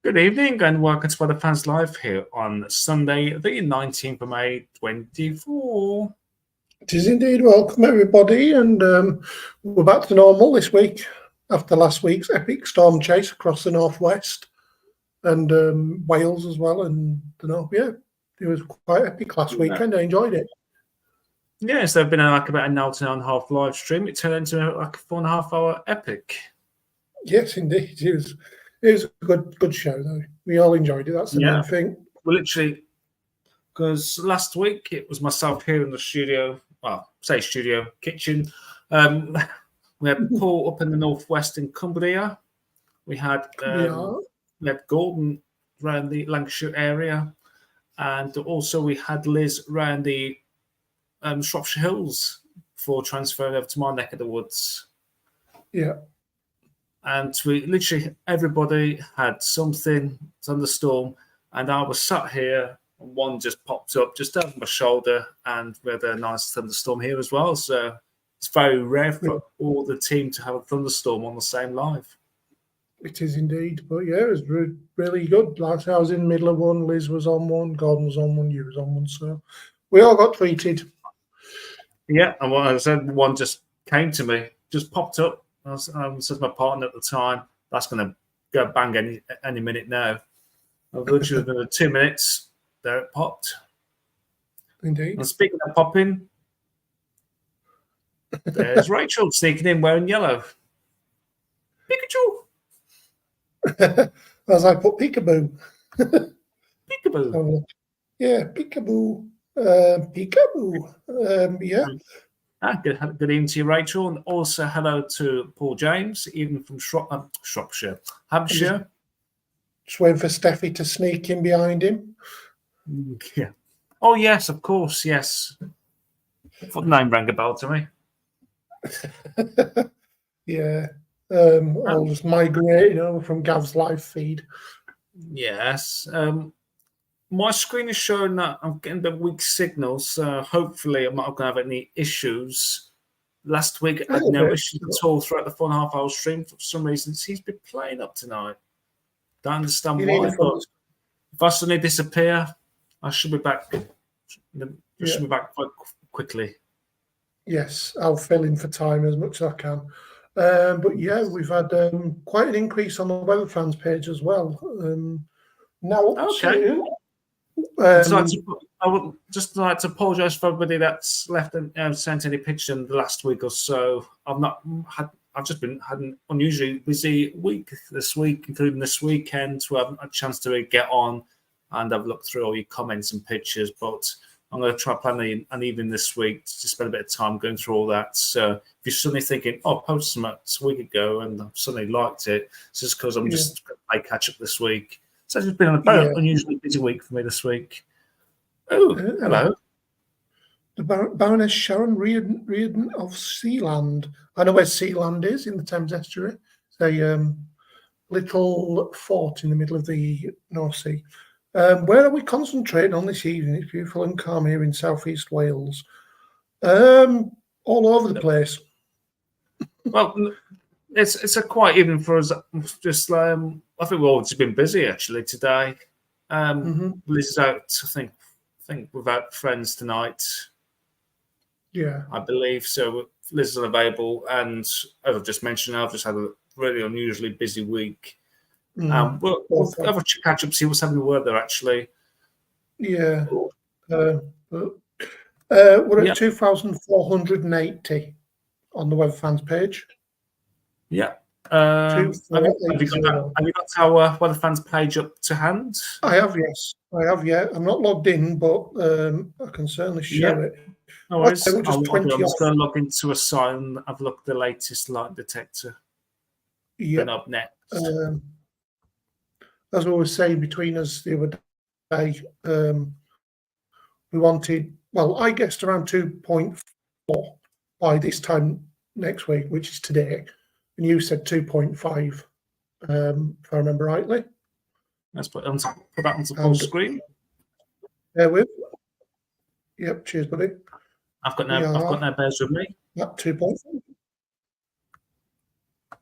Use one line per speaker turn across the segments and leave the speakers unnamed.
Good evening and welcome to Weather Fans Live here on Sunday, the 19th of May 24.
It is indeed. Welcome, everybody. And we're back to normal this week after last week's epic storm chase across the northwest and Wales as well. And it was quite epic last weekend. I enjoyed it.
Yes, there's been about an hour and a half live stream. It turned into like a 4.5 hour epic.
Yes, indeed. It was a good show, though. We all enjoyed it. That's the main thing.
Well, literally, because last week it was myself here in the studio. Well, say studio, kitchen. We had Paul up in the northwest in Cumbria. We had Gordon around the Lancashire area, and also we had Liz around the Shropshire Hills before transferring over to my neck of the woods.
Yeah.
And we literally, everybody had something, thunderstorm, and I was sat here, and one just popped up just over my shoulder, and we had a nice thunderstorm here as well. So it's very rare for all the team to have a thunderstorm on the same live.
It is indeed. But yeah, it was really good. Like I was in the middle of one, Liz was on one, Gordon was on one, you was on one. So we all got treated.
Yeah, and what I said, one just came to me, just popped up. I said my partner at the time, that's going to go bang any minute now. Literally within 2 minutes, there it popped.
Indeed.
And speaking of popping, there's Rachel sneaking in wearing yellow. Pikachu!
As I put peekaboo.
Peekaboo.
So, yeah, peekaboo. Peekaboo. Yeah.
Good evening to you, Rachel, and also hello to Paul James, even from Shropshire, Hampshire.
Just waiting for Steffi to sneak in behind him.
Yeah. Oh, yes, of course, yes. What name rang a bell to me?
Yeah. I'll just migrate, from Gav's live feed.
Yes. My screen is showing that I'm getting a bit weak signals, so hopefully I'm not going to have any issues. Last week, I had no issues at all throughout the 4.5 hour stream. For some reason, he's been playing up tonight. Don't understand why, but if I suddenly disappear, I should be back. Should be back quite quickly.
Yes, I'll fill in for time as much as I can. But yeah, we've had quite an increase on the Weather Fans page as well. Now,
I would just like to apologise for everybody that's left and sent any pictures in the last week or so. I've just had an unusually busy week this week, including this weekend, to have a chance to get on and I've looked through all your comments and pictures. But I'm going to try plan an evening this week to spend a bit of time going through all that. So if you're suddenly thinking, I posted something a week ago and I've suddenly liked it, it's just because I'm just going to play catch up this week. So it's been a very unusually busy week for me this week. Oh, hello.
The Baroness Sharon Reardon of Sealand. I know where Sealand is in the Thames Estuary. It's a little fort in the middle of the North Sea. Where are we concentrating on this evening? It's beautiful and calm here in southeast Wales. All over the place.
Well, it's a quiet evening for us. Just I think we've all just been busy actually today. Liz is out. I think without friends tonight.
Yeah,
I believe so. Liz is unavailable, and as I've just mentioned, I've just had a really unusually busy week. We'll have a catch up, see what's happening with weather actually.
Yeah. We're at 2,480 on the Web Fans page.
Yeah. Have you got our Weather Fans page up to hand?
I have, yes. I'm not logged in, but I can certainly show it.
No worries. I'm just going to log into a site and I've looked at the latest light detector.
Yeah.
Up next.
As we were saying between us the other day, we wanted, I guessed around 2.4 by this time next week, which is today. And you said 2.5, if I remember rightly.
Let's put that onto full screen.
There with. Yep, cheers, buddy.
I've got no bears with me.
Yep, 2.4.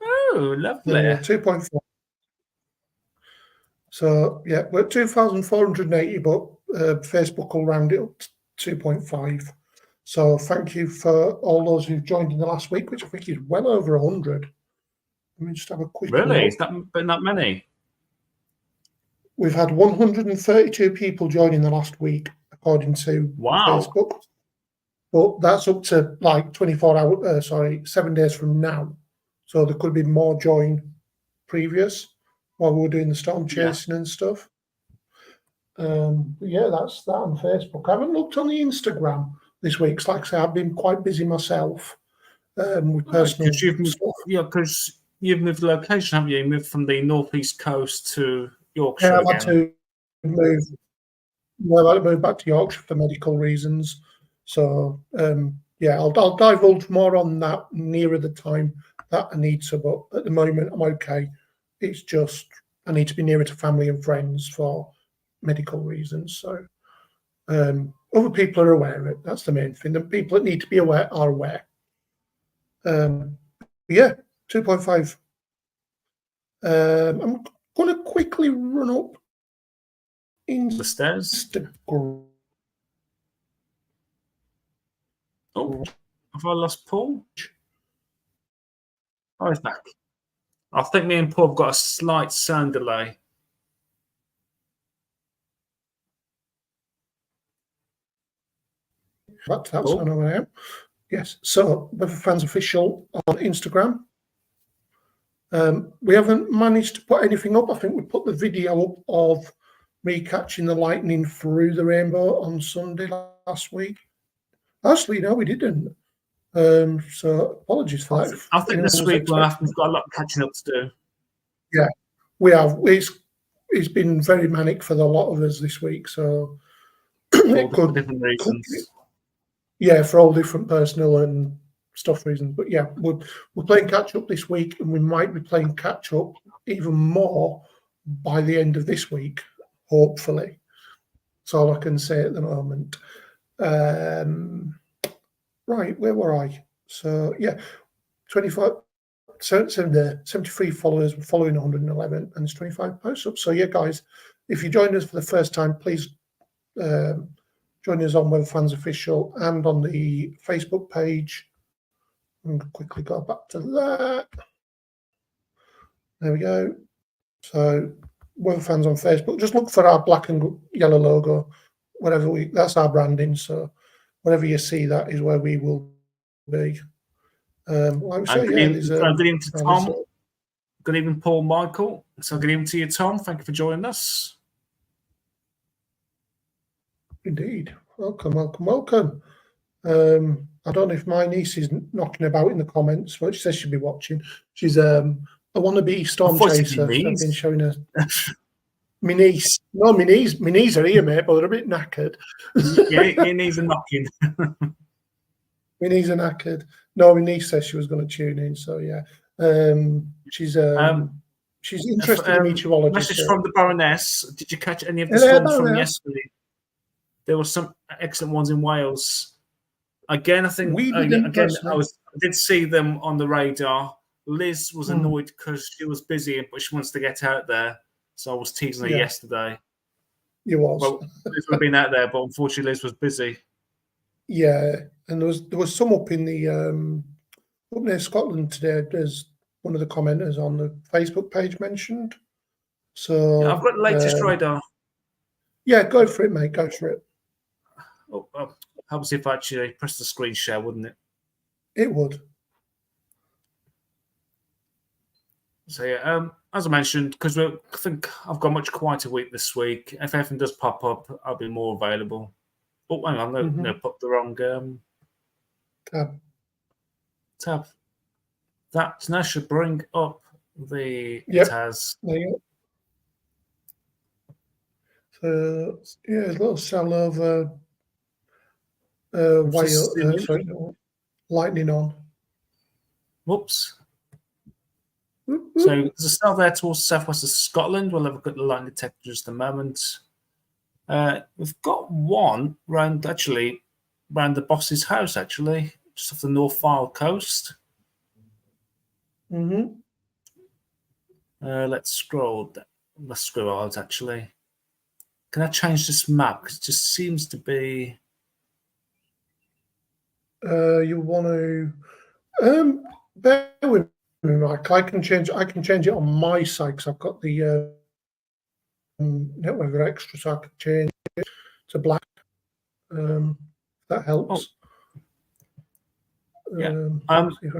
Oh, lovely.
2.4. So yeah, we're at 2,480, but Facebook will round it up to 2.5. So thank you for all those who've joined in the last week, which I think is well over 100. Let me just have a quick
Really?
look.
It's not been that many?
We've had 132 people join in the last week, according to
Wow.
Facebook. But that's up to like 7 days from now. So there could be more join previous while we were doing the storm chasing and stuff. Yeah, that's that on Facebook. I haven't looked on the Instagram this week. 'Cause like I say, I've been quite busy myself with personal stuff.
Because you've moved location, haven't you? You moved from the northeast coast to Yorkshire
Yeah, I've
again.
had to move. Well, I moved back to Yorkshire for medical reasons. So yeah, I'll divulge more on that nearer the time that I need to. But at the moment, I'm okay. It's just I need to be nearer to family and friends for medical reasons. So other people are aware of it. That's the main thing. The people that need to be aware are aware. Yeah, 2.5. I'm going to quickly run up
The stairs.
Instagram.
Oh, have I lost Paul? Oh, he's back. I think me and Paul have got a slight sound delay.
That's I know where I am. Yes. So, Weather Fans Official on Instagram. We haven't managed to put anything up. I think we put the video up of me catching the lightning through the rainbow on Sunday last week. Actually, no, we didn't. So apologies for that.
I think this week we've got a lot of catching up to do.
Yeah, we have. It's been very manic for a lot of us this week. So
For different reasons.
Yeah, for all different personal and stuff reasons. But yeah, we're playing catch up this week, and we might be playing catch up even more by the end of this week, hopefully. That's all I can say at the moment. Right, where were I? So yeah, 73 followers, following 111, and there's 25 posts up. So yeah, guys, if you joined us for the first time, please join us on Weather Fans Official and on the Facebook page. I'm going to quickly go back to that. There we go. So Weather Fans on Facebook. Just look for our black and yellow logo. That's our branding. So whenever you see that is where we will be. Like we say,
good evening to Tom. Good evening, Paul Michael. So good evening to you, Tom. Thank you for joining us. Indeed.
Welcome. I don't know if my niece is knocking about in the comments, but she says she'll be watching. She's a wannabe storm chaser. I've been showing her. My niece. No, my knees are here, mate, but they're a bit knackered.
Yeah, your knees are knocking.
My knees are knackered. No, my niece says she was going to tune in, so yeah. She's interested in meteorology.
Message from the Baroness. Did you catch any of the storms from yesterday? There were some excellent ones in Wales. Again, I think I did see them on the radar. Liz was annoyed because she was busy, but she wants to get out there. So I was teasing her yesterday.
You was.
Well, Liz would have been out there, but unfortunately Liz was busy.
Yeah, and there was some up in the up near Scotland today. There's one of the commenters on the Facebook page mentioned. So
yeah, I've got the latest radar.
Yeah, go for it, mate. Go for it.
Helps if I actually press the screen share, wouldn't it?
It would.
So yeah, as I mentioned, because I think I've got a much quieter week this week. If anything does pop up, I'll be more available. Oh, hang on, no, put the wrong tab. That now should bring up the TAS.
There you go. So yeah, a little cell over lightning on.
Whoops. So there's a cell there towards the southwest of Scotland. We'll have a look at the lightning detector just a moment. We've got one around the boss's house, actually, just off the North Fyle coast. Let's scroll down. the screw out actually. Can I change this map? Because it just seems to be.
You want to bear with me, Mike. I can change it on my side because I've got the network extra, so I can change it to black. That helps.
Yeah.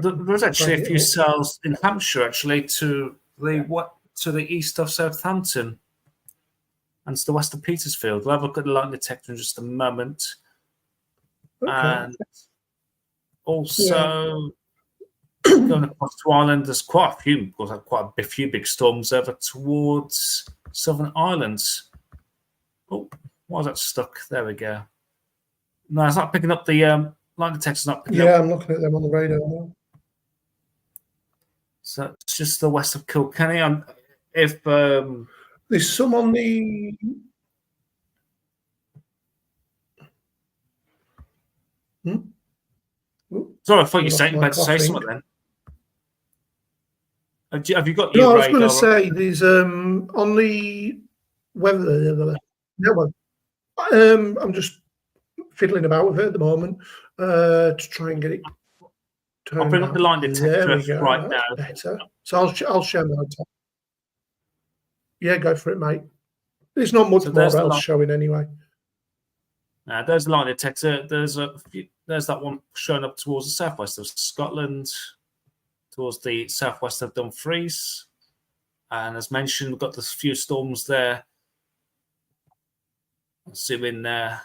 There's actually a few cells in Hampshire, actually, to the east of Southampton and to the west of Petersfield. We'll have a look at the light detector in just a moment.
Okay.
And also going across to Ireland, there's quite a few big storms over towards Southern Ireland. Oh, why is that stuck? There we go. No, it's not picking up the light detector's not picking up.
Yeah, I'm looking at them on the radar now.
So it's just the west of Kilkenny. If
there's some on the
Sorry, I thought you were about to say something then. Have you got
your
radar?
I was going to say there's on the weather network. I'm just fiddling about with it at the moment to try and get it.
I'll bring up the line detector right now.
Better. So I'll share my top. Yeah, go for it, mate. There's not much more else showing anyway.
There's the line detector. There's that one showing up towards the southwest of Scotland, towards the southwest of Dumfries. And as mentioned, we've got the few storms there. Zoom in there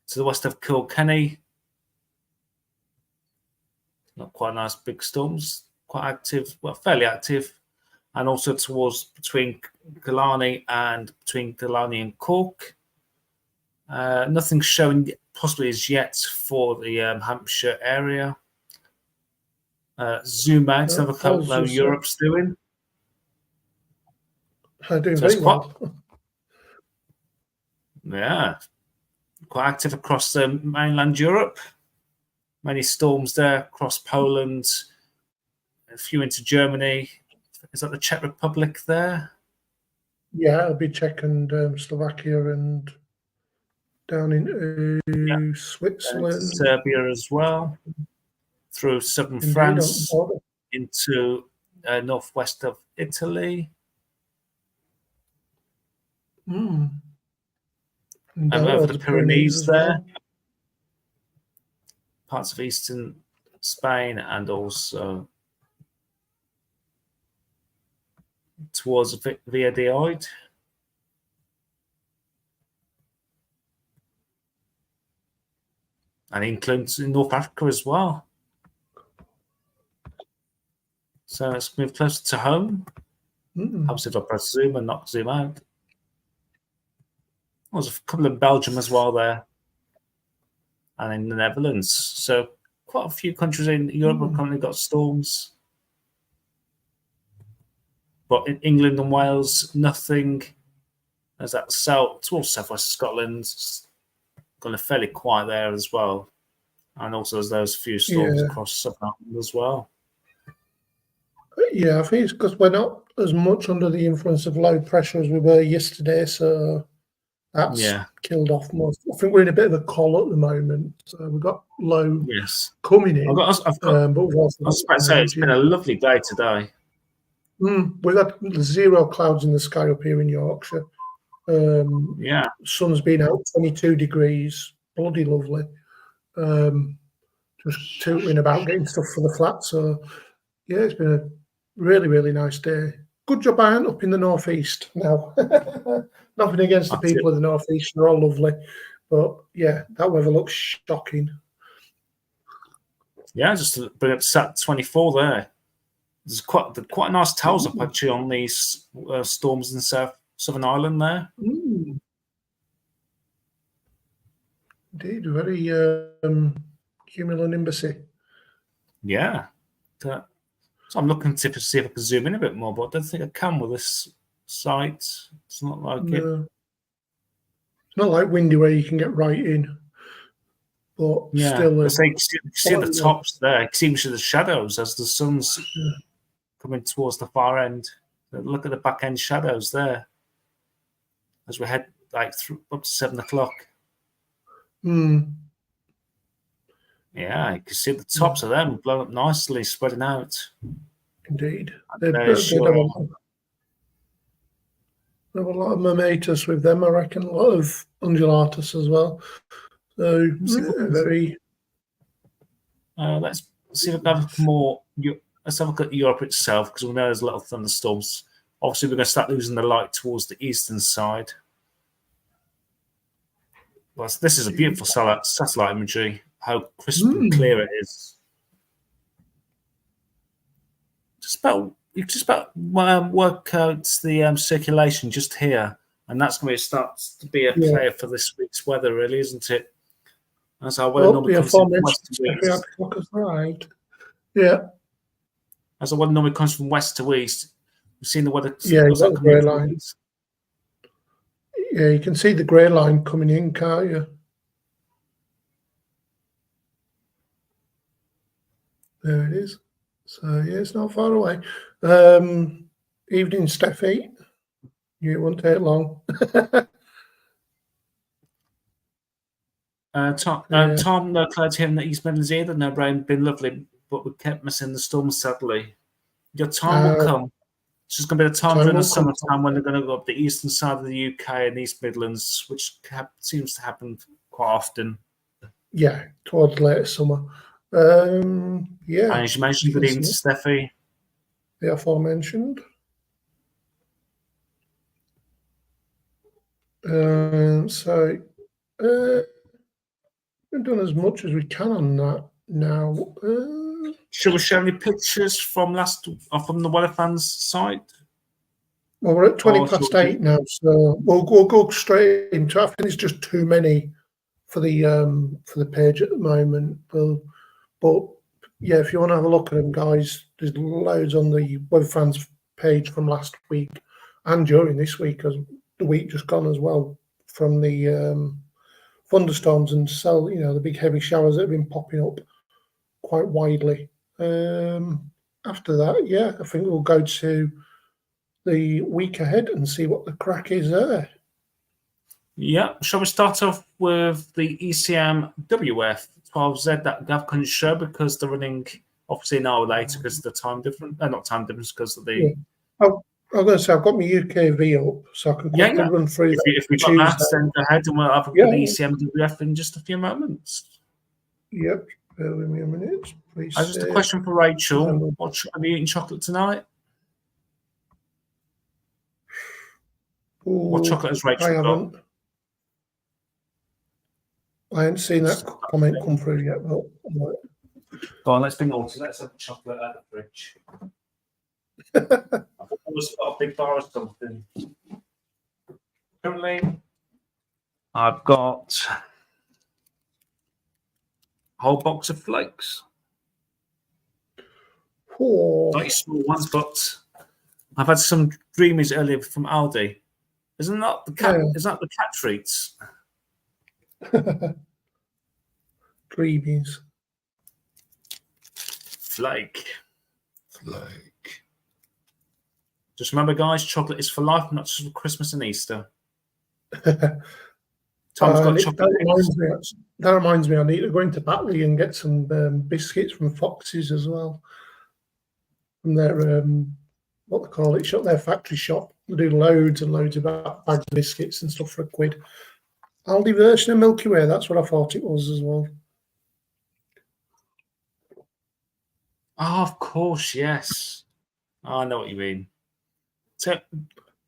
to the west of Kilkenny. Not quite nice big storms, quite active, well, fairly active. And also towards between Killarney and Cork. Nothing showing possibly as yet for the Hampshire area. Zoom out to have a look at how Europe's doing.
Doing very well.
Yeah, quite active across mainland Europe. Many storms there across Poland, a few into Germany. Is that the Czech Republic there?
Yeah, it'll be Czech and Slovakia and down into Switzerland.
And Serbia as well. Through southern France into northwest of Italy.
And
over the Pyrenees there. Parts of eastern Spain and also towards Via de Oid. And includes in North Africa as well. So let's move closer to home. Helps if I press zoom and not zoom out. There's a couple in Belgium as well there. And in the Netherlands. So quite a few countries in Europe have currently got storms. But in England and Wales, nothing. There's that towards southwest Scotland. Kind of fairly quiet there as well. And also there's those few storms across Southern Ireland as well.
Yeah, I think it's because we're not as much under the influence of low pressure as we were yesterday, so that's killed off most. I think we're in a bit of a call at the moment. So we've got low coming in.
I was about to say it's been a lovely day today.
We've had 0 clouds in the sky up here in Yorkshire. Sun's been out 22 degrees. Bloody lovely. Just tutoring about getting stuff for the flat. So yeah, it's been a really, really nice day. Good job I ain't up in the northeast now. Nothing against the people of the northeast, they're all lovely. But yeah, that weather looks shocking.
Yeah, just to bring up Sat 24 there. There's quite a nice towers up actually on these storms in Southern Ireland there.
Indeed, very cumulonimbus.
Yeah. So I'm looking to see if I can zoom in a bit more, but I don't think I can with this site. It's not like it.
It's not like windy where you can get right in. But still,
you see the tops there. You can see the shadows as the sun's coming towards the far end. Look at the back end shadows there as we head up to 7 o'clock. Yeah, you can see the tops of them blown up nicely, spreading out.
Indeed.
They
They'd have a lot of mammatus with them, I reckon, a lot of undulatus as well. So very.
Let's see if I can have more. Let's have a look at Europe itself, because we know there's a lot of thunderstorms. Obviously, we're going to start losing the light towards the eastern side. Well, this is a beautiful satellite imagery. How crisp and clear it is. You just about work out the circulation just here, and that's going to start to be a player for this week's weather, really, isn't it? As our weather normally comes from west to east.
Yeah.
As the weather normally comes from west to east, we've seen the weather.
Yeah, you've got the grey line. Yeah, you can see the grey line coming in, can't you? There it is. So, yeah, it's not far away. Evening, Steffi. It won't take long.
Tom, no clouds here in the East Midlands either. No rain, been lovely, but we kept missing the storm, sadly. Your time will come. It's just going to be the time during the summertime when they're going to go up the eastern side of the UK and East Midlands, which seems to happen quite often.
Yeah, towards later summer. Yeah.
And as you mentioned, good evening to Steffi.
The aforementioned. So, we've done as much as we can on that now.
Shall we show any pictures from the Weather Fans site?
Well, we're at 8:20 now, so we'll go straight into. I think it's just too many for the page at the moment. But yeah, if you want to have a look at them, guys, there's loads on the Weather Fans page from last week and during this week, as the week just gone as well, from the thunderstorms and the big heavy showers that have been popping up quite widely. After that, yeah, I think we'll go to the week ahead and see what the crack is there.
Yeah, shall we start off with the ECM WF 12Z that Gav couldn't show because they're running obviously an hour later because of the time difference, not time difference, because of the.
Yeah. I was going to say, I've got my UKV up, so I can quickly run through.
If we got that, then go ahead and we'll have a look at the ECM WF in just a few moments.
Yep, bear with me a minute, please.
Just a question for Rachel. Are you eating chocolate tonight?
Ooh,
what chocolate has Rachel got?
I haven't seen that comment come through yet. But
go on, let's bring it on. Let's have chocolate out of the fridge. I thought it was a big bar or something. Currently, I've got a whole box of flakes. Not small ones, but I've had some Dreamies earlier from Aldi. Isn't that the cat? Yeah. Isn't that the cat treats?
Dreamies.
Flake. Just remember, guys, chocolate is for life, not just for Christmas and Easter.
Tom's got chocolate. That reminds me, I need to go into Batley and get some biscuits from Foxes as well. From their, what they call it, their factory shop. They do loads and loads of bags of biscuits and stuff for £1. Aldi version of Milky Way, that's what I thought it was as well.
Oh, of course, yes. Oh, I know what you mean. So,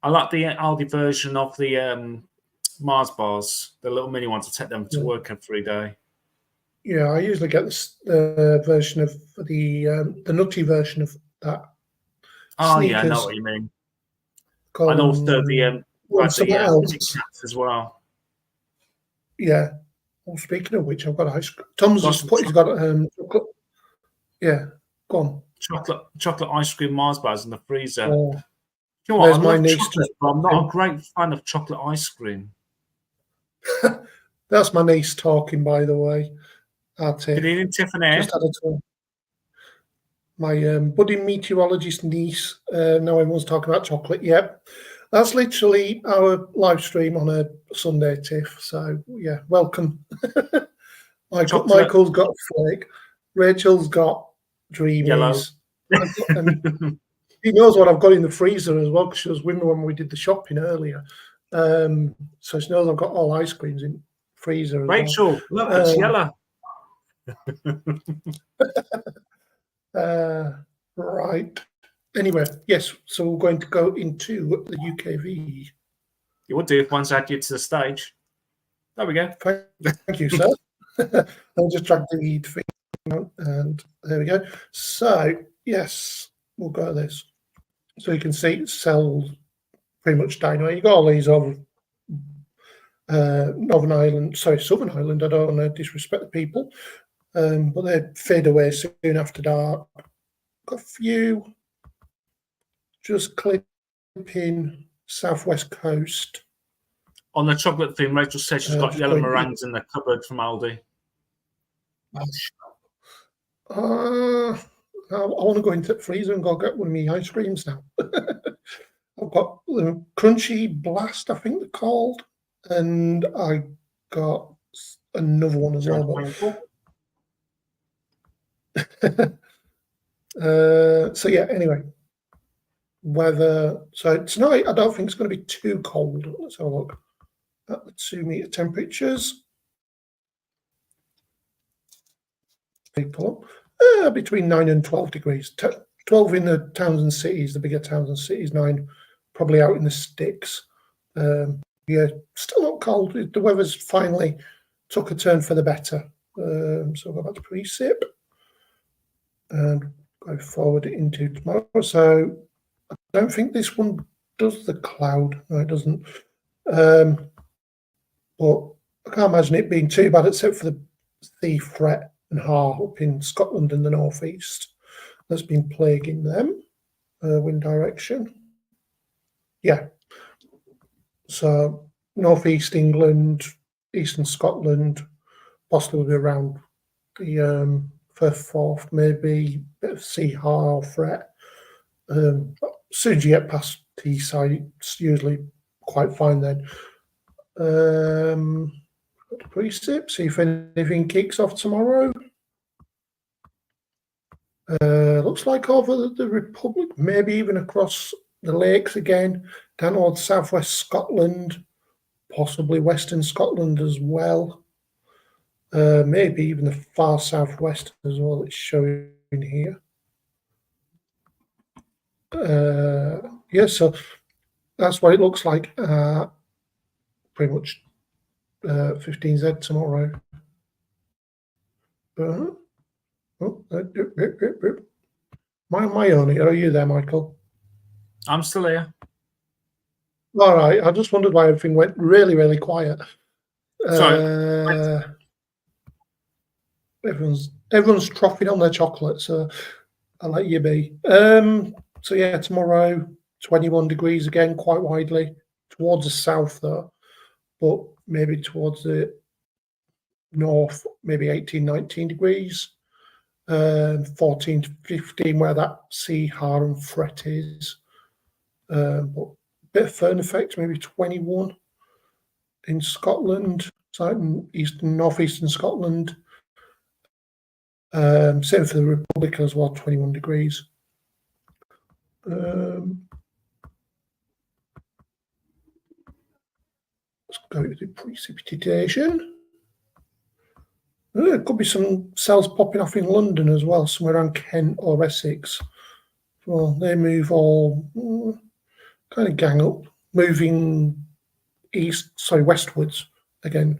I like the Aldi version of the Mars bars, the little mini ones. I take them to work every day.
Yeah, I usually get the version of the nutty version of that.
Oh, Sneakers. Yeah, I know what you mean. And also the as well.
Yeah. Well, speaking of which, I've got ice cream. Tom's just put. He's got chocolate. Yeah, go on.
Chocolate ice cream Mars bars in the freezer.
Oh.
You know what? I love chocolate, but I'm not a great fan of chocolate ice cream.
That's my niece talking, by the way.
Good evening, Tiffany.
Just had a talk. my budding meteorologist niece. Now everyone's talking about chocolate. Yep. That's literally our live stream on a Sunday, Tiff. So, yeah, welcome. Michael's got flake. Rachel's got dreamies. And he knows what I've got in the freezer as well, because she was with me when we did the shopping earlier. So she knows I've got all ice creams in freezer as
Rachel, look, it's yellow.
Right. Anyway, yes, so we're going to go into the UKV.
You would do if once I add you to the stage. There we go.
Thank you, sir. I'll just drag the lead thing out, and there we go. So, yes, we'll go to this. So you can see it sells pretty much dynamite. You got all these over Southern Ireland. I don't want to disrespect the people, but they fade away soon after dark. Got a few just clipping southwest coast.
On the chocolate thing, Rachel said she's got yellow meringues in the cupboard from Aldi.
I want to go into the freezer and go get one of my ice creams now. I've got the Crunchy Blast, I think they're called, and I got another one as well. So yeah, anyway, weather. So tonight, I don't think it's going to be too cold. Let's have a look at the 2 meter temperatures. Between 9 and 12 degrees. 12 in the towns and cities, the bigger towns and cities. 9 probably out in the sticks. Yeah, still not cold. The weather's finally took a turn for the better. So I'll go back to precip and go forward into tomorrow. So I don't think this one does the cloud. No, it doesn't. But I can't imagine it being too bad, except for the sea fret and Har up in Scotland and the northeast. That's been plaguing them. Wind direction. Yeah. So northeast England, eastern Scotland, possibly will be around the first, fourth, maybe a bit of sea Har fret. As soon as you get past Teesside, it's usually quite fine then. Precip, see if anything kicks off tomorrow. Looks like over the Republic, maybe even across the lakes again, down towards southwest Scotland, possibly western Scotland as well. Maybe even the far southwest as well, it's showing here. Yeah, so that's what it looks like. Pretty much 15Z tomorrow. My own. Are you there, Michael?
I'm still here.
All right. I just wondered why everything went really, really quiet.
Sorry.
Everyone's troughing on their chocolate, so I'll let you be. So yeah, tomorrow 21 degrees again, quite widely towards the south though, but maybe towards the north, maybe 18, 19 degrees. 14 to 15 where that sea Har and fret is. But a bit of Föhn effect, maybe 21 in Scotland, so in northeastern Scotland. Same for the Republic as well, 21 degrees. Let's go to the precipitation. There could be some cells popping off in London as well, somewhere around Kent or Essex. Well, they move all kind of gang up, moving westwards again.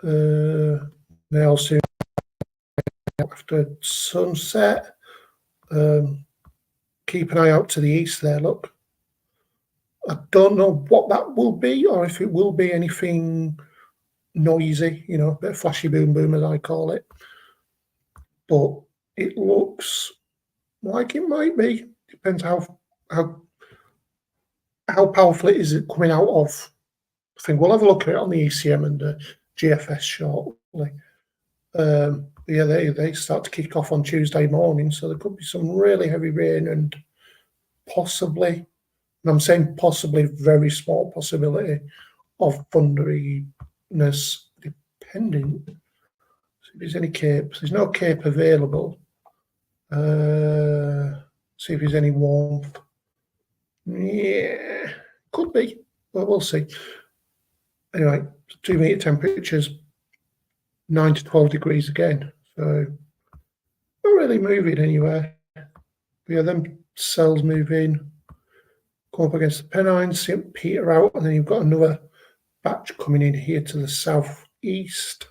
They also after sunset. Keep an eye out to the east there, look. I don't know what that will be, or if it will be anything noisy, a bit of flashy boom boom as I call it. But it looks like it might be. Depends how powerful it is coming out of. I think we'll have a look at it on the ECM and the GFS shortly. yeah, they start to kick off on Tuesday morning, so there could be some really heavy rain and possibly, and I'm saying possibly, very small possibility of thunderiness, depending. See if there's any capes. There's no cape available. See if there's any warmth. Yeah, could be, but we'll see. Anyway, 2 meter temperatures, 9 to 12 degrees again. So not really moving anywhere. But yeah, them cells move in, come up against the Pennines, see it peter out, and then you've got another batch coming in here to the southeast,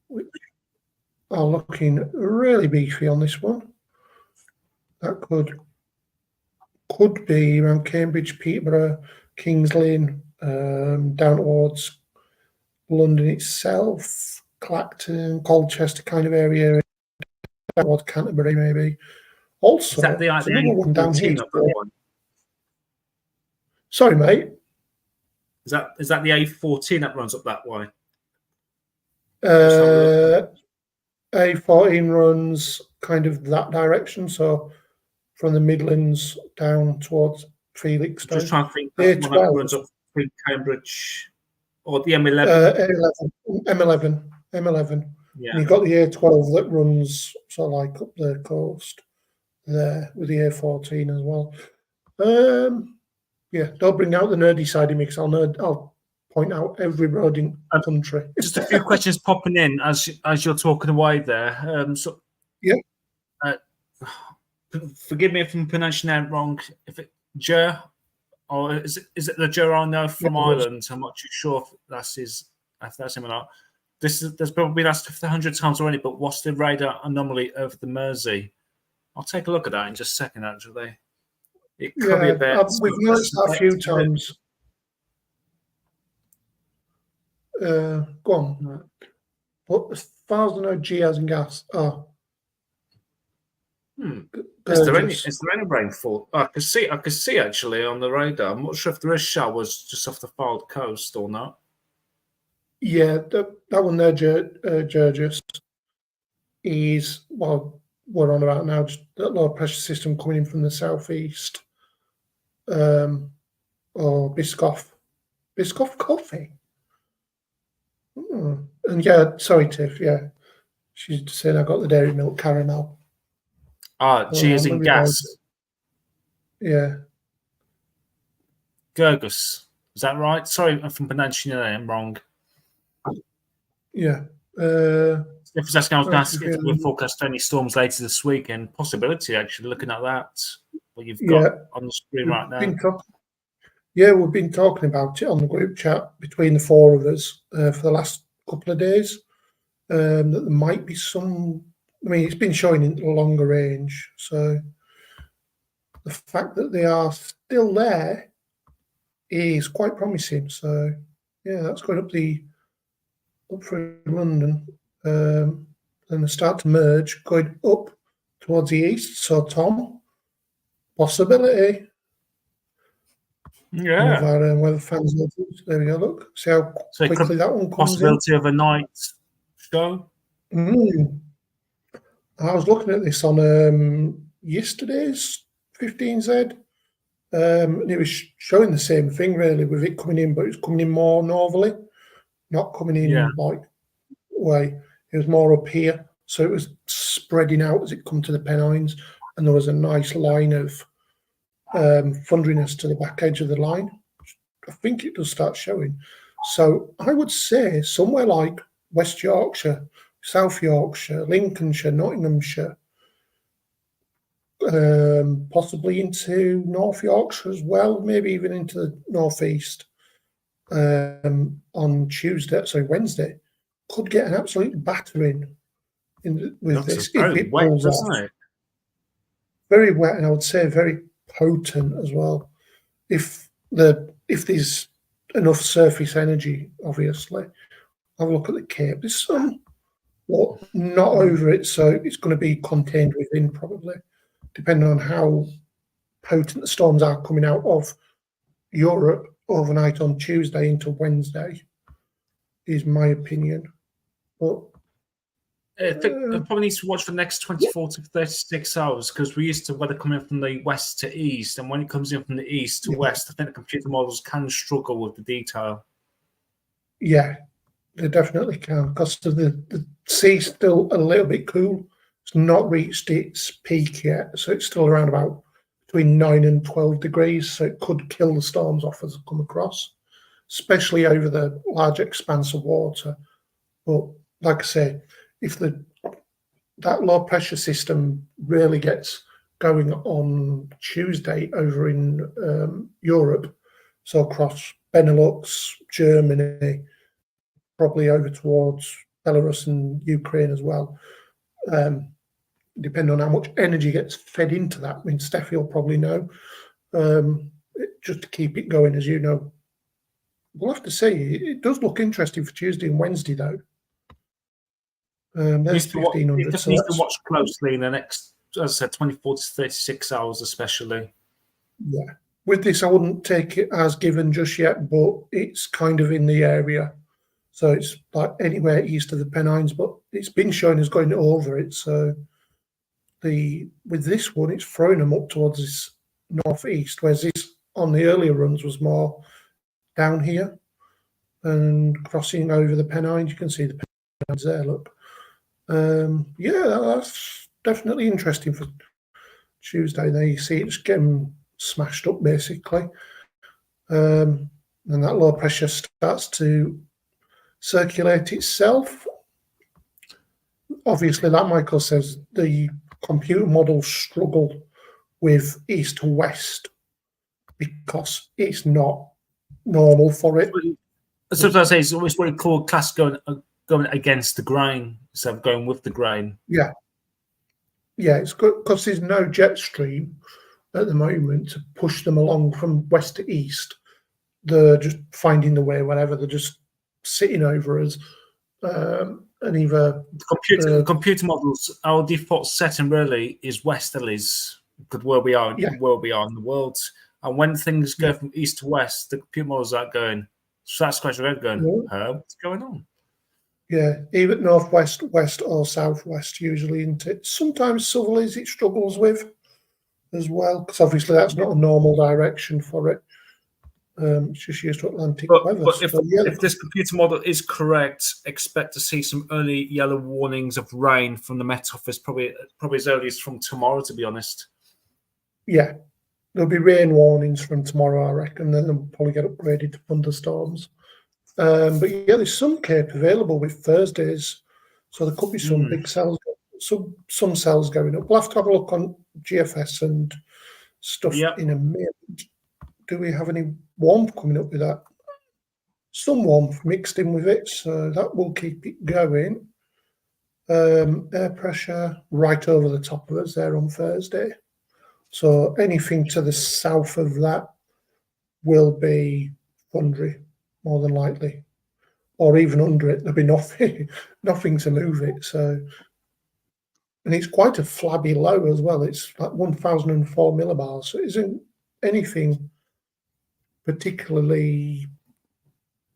which are looking really beefy on this one. That could be around Cambridge, Peterborough, Kings Lynn, down towards London itself, Clacton, Colchester kind of area, down towards Canterbury maybe. Also,
Is that the
another one down here.
A14 of that one?
Sorry, mate.
Is that the A14 that runs up that way?
A14 runs kind of that direction, so from the Midlands down towards Felixstowe.
Just trying to think that one that runs up through Cambridge or the
M11. M11.
Yeah.
And you've got the A12 that runs sort of like up the coast there with the A14 as well. Yeah, don't bring out the nerdy side of me because I'll point out every road in the country.
Just a few questions popping in as you're talking away there.
Yeah.
Forgive me if I'm pronouncing that wrong. If it Jer, or is it the Jer I know from Ireland? I'm not too sure if that's him or not. There's probably been asked 100 times already, but what's the radar anomaly over the Mersey? I'll take a look at that in just a second, actually. It could be a bit.
We've noticed that a few times. Go on. But as far as I know, G as in gas.
Is there any rainfall? I can see actually on the radar. I'm not sure if there is showers just off the Fylde coast or not.
Yeah, that one there, Georges, is, well, we're on about now, just that low pressure system coming in from the southeast, or Biscoff coffee. And yeah, sorry, Tiff, yeah. She's saying I got the dairy milk caramel.
G is in gas.
Yeah.
Gergus. Is that right? Sorry if I'm pronouncing your name wrong.
Yeah.
If it's asking, I was going to ask if we forecast any storms later this week, and possibility actually looking at that. What you've got on the screen right now.
We've been talking about it on the group chat between the four of us for the last couple of days. That there might be some. I mean, it's been showing in longer range, so the fact that they are still there is quite promising. So, yeah, that's going up through London. Then they start to merge, going up towards the east. So, Tom, possibility.
Yeah.
Of our weather fans. There we go. Look, see how quickly that one comes
possibility of a night show.
I was looking at this on yesterday's 15Z, and it was showing the same thing really with it coming in, but it's coming in more northerly, not coming in like way. It was more up here, so it was spreading out as it come to the Pennines, and there was a nice line of thunderiness to the back edge of the line. I think it does start showing. So I would say somewhere like West Yorkshire, South Yorkshire, Lincolnshire, Nottinghamshire, possibly into North Yorkshire as well, maybe even into the northeast on Wednesday, could get an absolute battering with this if it pulls off. Very wet, and I would say very potent as well. If there's enough surface energy, obviously. Have a look at the Cape. There's some, not over it, so it's going to be contained within probably, depending on how potent the storms are coming out of Europe overnight on Tuesday into Wednesday, is my opinion. But
I think I probably need to watch for the next 24 to 36 hours because we used to weather coming from the west to east, and when it comes in from the east to west, I think the computer models can struggle with the detail.
Yeah, they definitely can because the sea's still a little bit cool. It's not reached its peak yet, so it's still around about between 9 and 12 degrees. So it could kill the storms off as they come across, especially over the large expanse of water. But like I say, if that low pressure system really gets going on Tuesday over in Europe, so across Benelux, Germany, probably over towards Belarus and Ukraine as well. Depending on how much energy gets fed into that, I mean, Steffi will probably know. Just to keep it going, as you know, we'll have to see. It does look interesting for Tuesday and Wednesday, though. There's 1,500.
You just need to watch closely in the next, as I said, 24 to 36 hours, especially.
Yeah. With this, I wouldn't take it as given just yet, but it's kind of in the area. So it's like anywhere east of the Pennines, but it's been shown as going over it. So with this one, it's thrown them up towards this northeast, whereas this on the earlier runs was more down here and crossing over the Pennines. You can see the Pennines there, look. Yeah, that's definitely interesting for Tuesday. There you see it just getting smashed up, basically. And that low pressure starts to circulate itself. Obviously, like Michael says, the computer models struggle with east to west because it's not normal for it.
So I say, it's always what you call class going against the grain instead of going with the grain.
Yeah. Yeah, it's good because there's no jet stream at the moment to push them along from west to east. They're just finding the way, whatever. They're just sitting over us. And either
computer models, our default setting really is westerlies, because where we are in the world. And when things go from east to west, the computer models are going, so that's scratching their head going, what's going on?
Yeah, either northwest, west, or southwest usually, isn't it? Sometimes southerlies it struggles with as well, because obviously that's not a normal direction for it. It's just used to Atlantic weather.
But if this computer model is correct, expect to see some early yellow warnings of rain from the Met Office, probably as early as from tomorrow, to be honest.
Yeah, there'll be rain warnings from tomorrow, I reckon. Then they'll probably get upgraded to thunderstorms. But yeah, there's some Cape available with Thursdays, so there could be some big cells, some cells going up. We'll have to have a look on GFS and stuff in a minute. Do we have any warmth coming up with that? Some warmth mixed in with it, so that will keep it going. Air pressure right over the top of us there on Thursday. So anything to the south of that will be thundery, more than likely. Or even under it, there'll be nothing to move it. So, and it's quite a flabby low as well. It's like 1,004 millibars. So it isn't anything particularly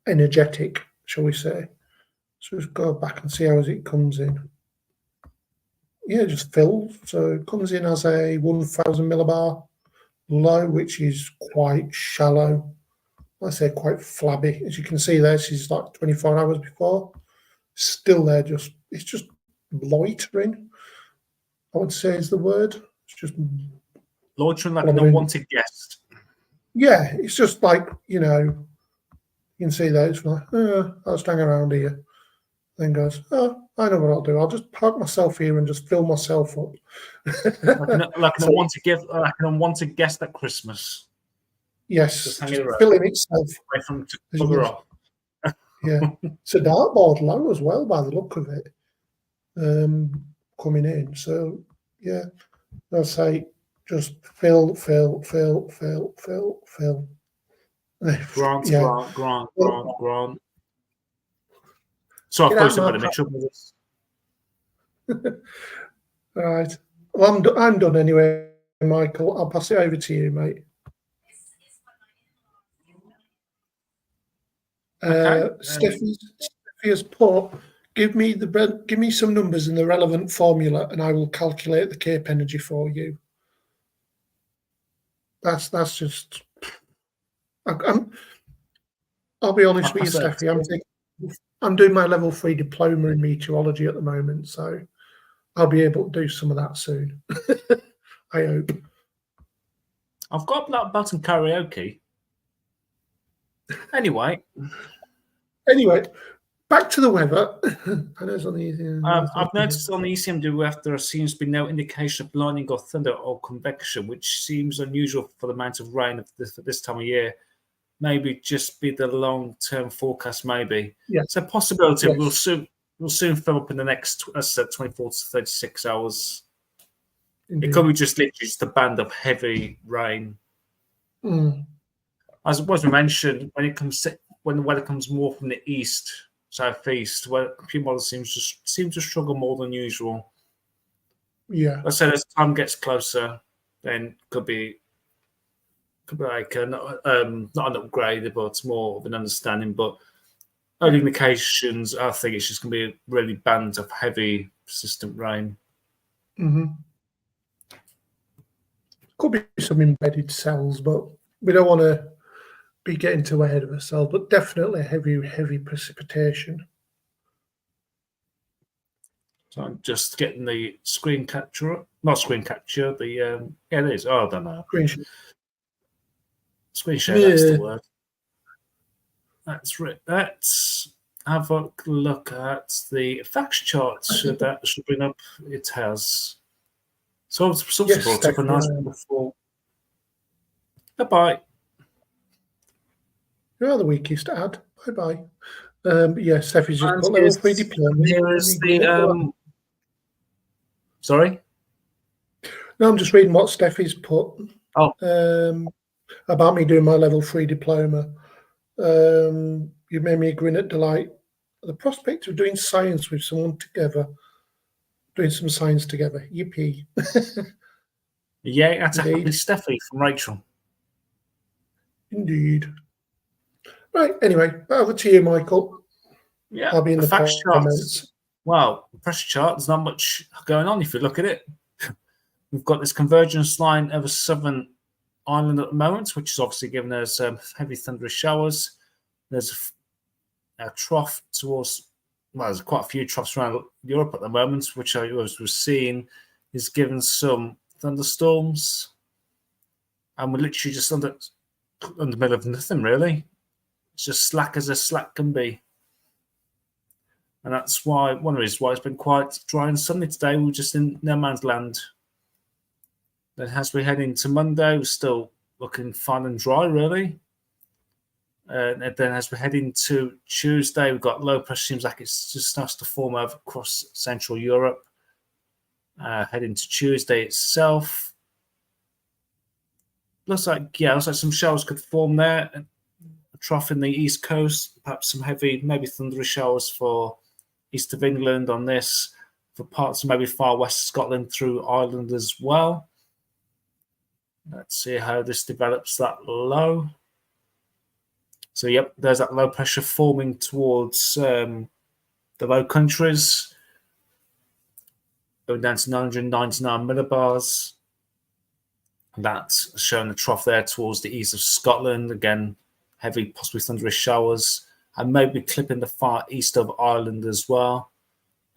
energetic, shall we say. So just go back and see how it comes in. Yeah, just fills. So it comes in as a 1,000 millibar low, which is quite shallow. I say quite flabby. As you can see there, she's like 24 hours before. Still there, it's just loitering, I would say is the word. It's just
loitering like an unwanted guest.
Yeah, it's just like, you can see that it's like, I'll stand around here. Then goes, I know what I'll do. I'll just park myself here and just fill myself up.
like an unwanted guest at Christmas.
Yes, just filling itself.
From to bugger off.
Yeah, it's a dartboard low as well by the look of it, coming in. So yeah, I'll say just fill.
Grant. So I've posted by the Mitchell Brothers.
Right. Well, I'm done anyway, Michael. I'll pass it over to you, mate.
Okay.
Steffi has put, Give me some numbers in the relevant formula, and I will calculate the Cape energy for you. That's just. I'll be honest with you, Steffi. I'm doing my level 3 diploma in meteorology at the moment, so I'll be able to do some of that soon. I hope.
I've got that button karaoke. Anyway,
back to the weather. I know it's on the.
I've noticed on the ECMD weather there seems to be no indication of lightning or thunder or convection, which seems unusual for the amount of rain for this time of year. Maybe just be the long-term forecast. Maybe it's a possibility. Yes. We'll soon fill up in the next, as I said, 24 to 36 hours. Indeed. It could be just literally just a band of heavy rain. As we mentioned, when the weather comes more from the east, southeast, where computer models seem to struggle more than usual.
Yeah.
Let's say as time gets closer, then could be like not an upgrade, but more of an understanding. But early indications, I think it's just going to be really bands of heavy, persistent rain.
Could be some embedded cells, but we don't want to be getting too ahead of ourselves. But definitely heavy precipitation.
So I'm just getting the screen capture, not screen capture. It is. Oh, I don't know. Screen share. That's the word. That's right. Let's have a look at the facts charts. That should bring up. It has. So it's brought up a nice one before. Bye-bye.
You're the weakest ad. Bye-bye. Yes, Steffi's just put level 3 diploma.
Here is the... Sorry?
No, I'm just reading what Steffi's put. About me doing my level 3 diploma. You made me grin at delight. The prospect of doing science with someone together. Doing some science together. Yippee.
Yeah, that's actually Steffi from Rachel.
Indeed. Right, anyway, over to you, Michael.
Yeah,
I'll be in the
facts
comments.
Charts. Well, the pressure chart, there's not much going on if you look at it. We've got this convergence line over southern Ireland at the moment, which is obviously giving us heavy thunderous showers. There's a trough towards, well, there's quite a few troughs around Europe at the moment, which as we're seeing is giving some thunderstorms. And we're literally just under the middle of nothing, really. It's just slack as a slack can be. And that's why, one of the reasons why it's been quite dry and sunny today. We're just in no man's land. Then as we head into Monday, we're still looking fine and dry, really. And then as we head into Tuesday, we've got low pressure. Seems like it's just starts to form over across Central Europe. Head into Tuesday itself. Looks like some showers could form there. A trough in the east coast, perhaps some heavy, maybe thunderous showers for east of England on this, for parts of maybe far west of Scotland through Ireland as well. Let's see how this develops, that low. So, yep, there's that low pressure forming towards the Low Countries, going down to 999 millibars. That's showing the trough there towards the east of Scotland. Again, heavy, possibly thunderous showers, and maybe clipping the far east of Ireland as well.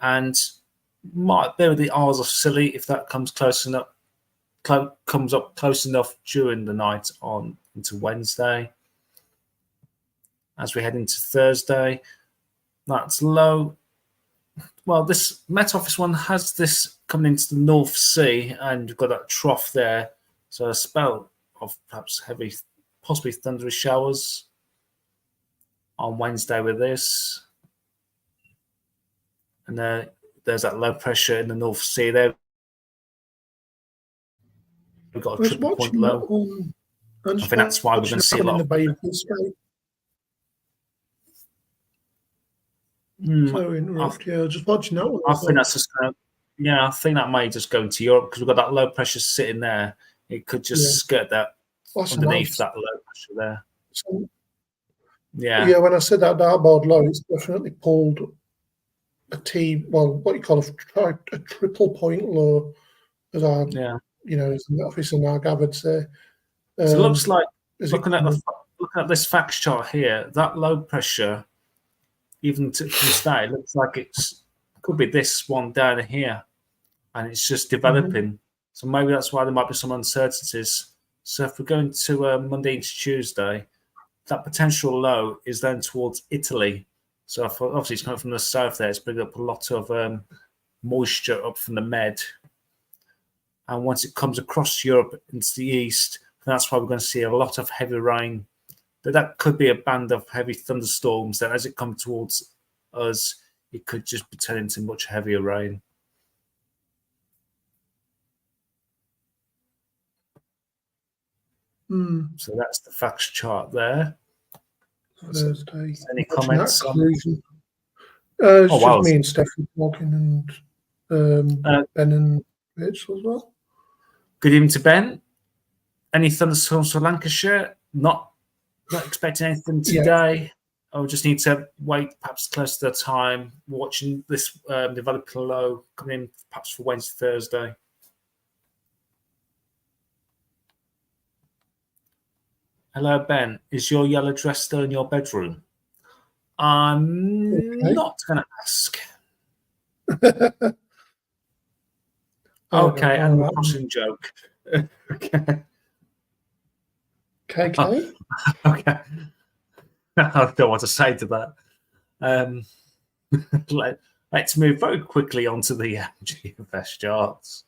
And might be with the Isles of Scilly if that comes up close enough during the night on into Wednesday. As we head into Thursday, that's low. Well, this Met Office one has this coming into the North Sea, and you've got that trough there. So a spell of perhaps heavy, possibly thunderous showers on Wednesday with this. And there's that low pressure in the North Sea there. We've got a triple point low. I think that's why we're going to see a lot of
Sorry, interrupt. Yeah, just watching that one.
I think that's just I think that may just go into Europe because we've got that low pressure sitting there. It could just skirt that underneath that low pressure there.
Yeah, when I said that dartboard low, it's definitely pulled what you call a triple point low, as our
Yeah.
as the officer Nargav would say.
So it looks like
Is
looking at this fact chart here, that low pressure, even from start, it looks like could be this one down here, and it's just developing. So maybe that's why there might be some uncertainties. So if we're going to Monday into Tuesday, that potential low is then towards Italy. So obviously it's coming from the south there. It's bringing up a lot of moisture up from the Med. And once it comes across Europe into the east, that's why we're going to see a lot of heavy rain. But that could be a band of heavy thunderstorms. Then as it comes towards us, it could just be turning into much heavier rain. So that's the facts chart there.
Thursday.
Any comments?
It's just me and Stefan talking, and Ben and Rich as well.
Good evening to Ben. Any thunderstorms for Lancashire? Not expecting anything today. I just need to wait perhaps close to the time, watching this developing low coming in perhaps for Wednesday, Thursday. Hello, Ben. Is your yellow dress still in your bedroom? I'm not going to ask. Okay, and the crossing joke. Okay.
KK?
Okay. I don't want to say to that. Let's move very quickly onto the GFS charts.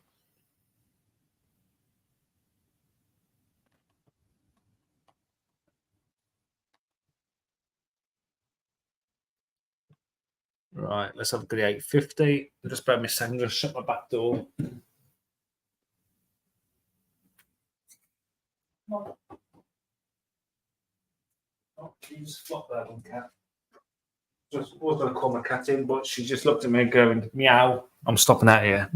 Right, let's have a look at the 850. Just bear me a second, I'm going to shut my back door. Oh, you just flopped that one, cat. Just was going to call my cat in, but she just looked at me going, meow. I'm stopping out here.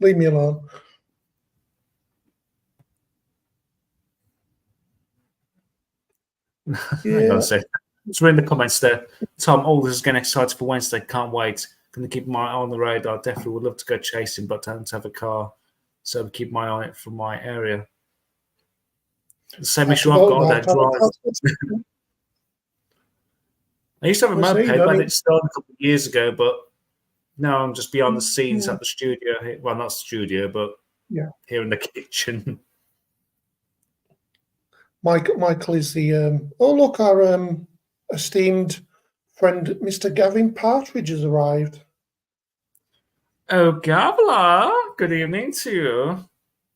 Leave me alone.
Yeah. So in the comments there, Tom Alders is getting excited for Wednesday. Can't wait. Going to keep my eye on the radar. Definitely would love to go chasing, but don't have a car, so keep my eye on it from my area. The same issue I've got. That drive. I used to have a moped, but it started a couple of years ago. But now I'm just behind the scenes at the studio. Well, not studio, but here in the kitchen.
Michael is the look, our esteemed friend Mr. Gavin Partridge has arrived.
Oh, Gavla, good evening to you.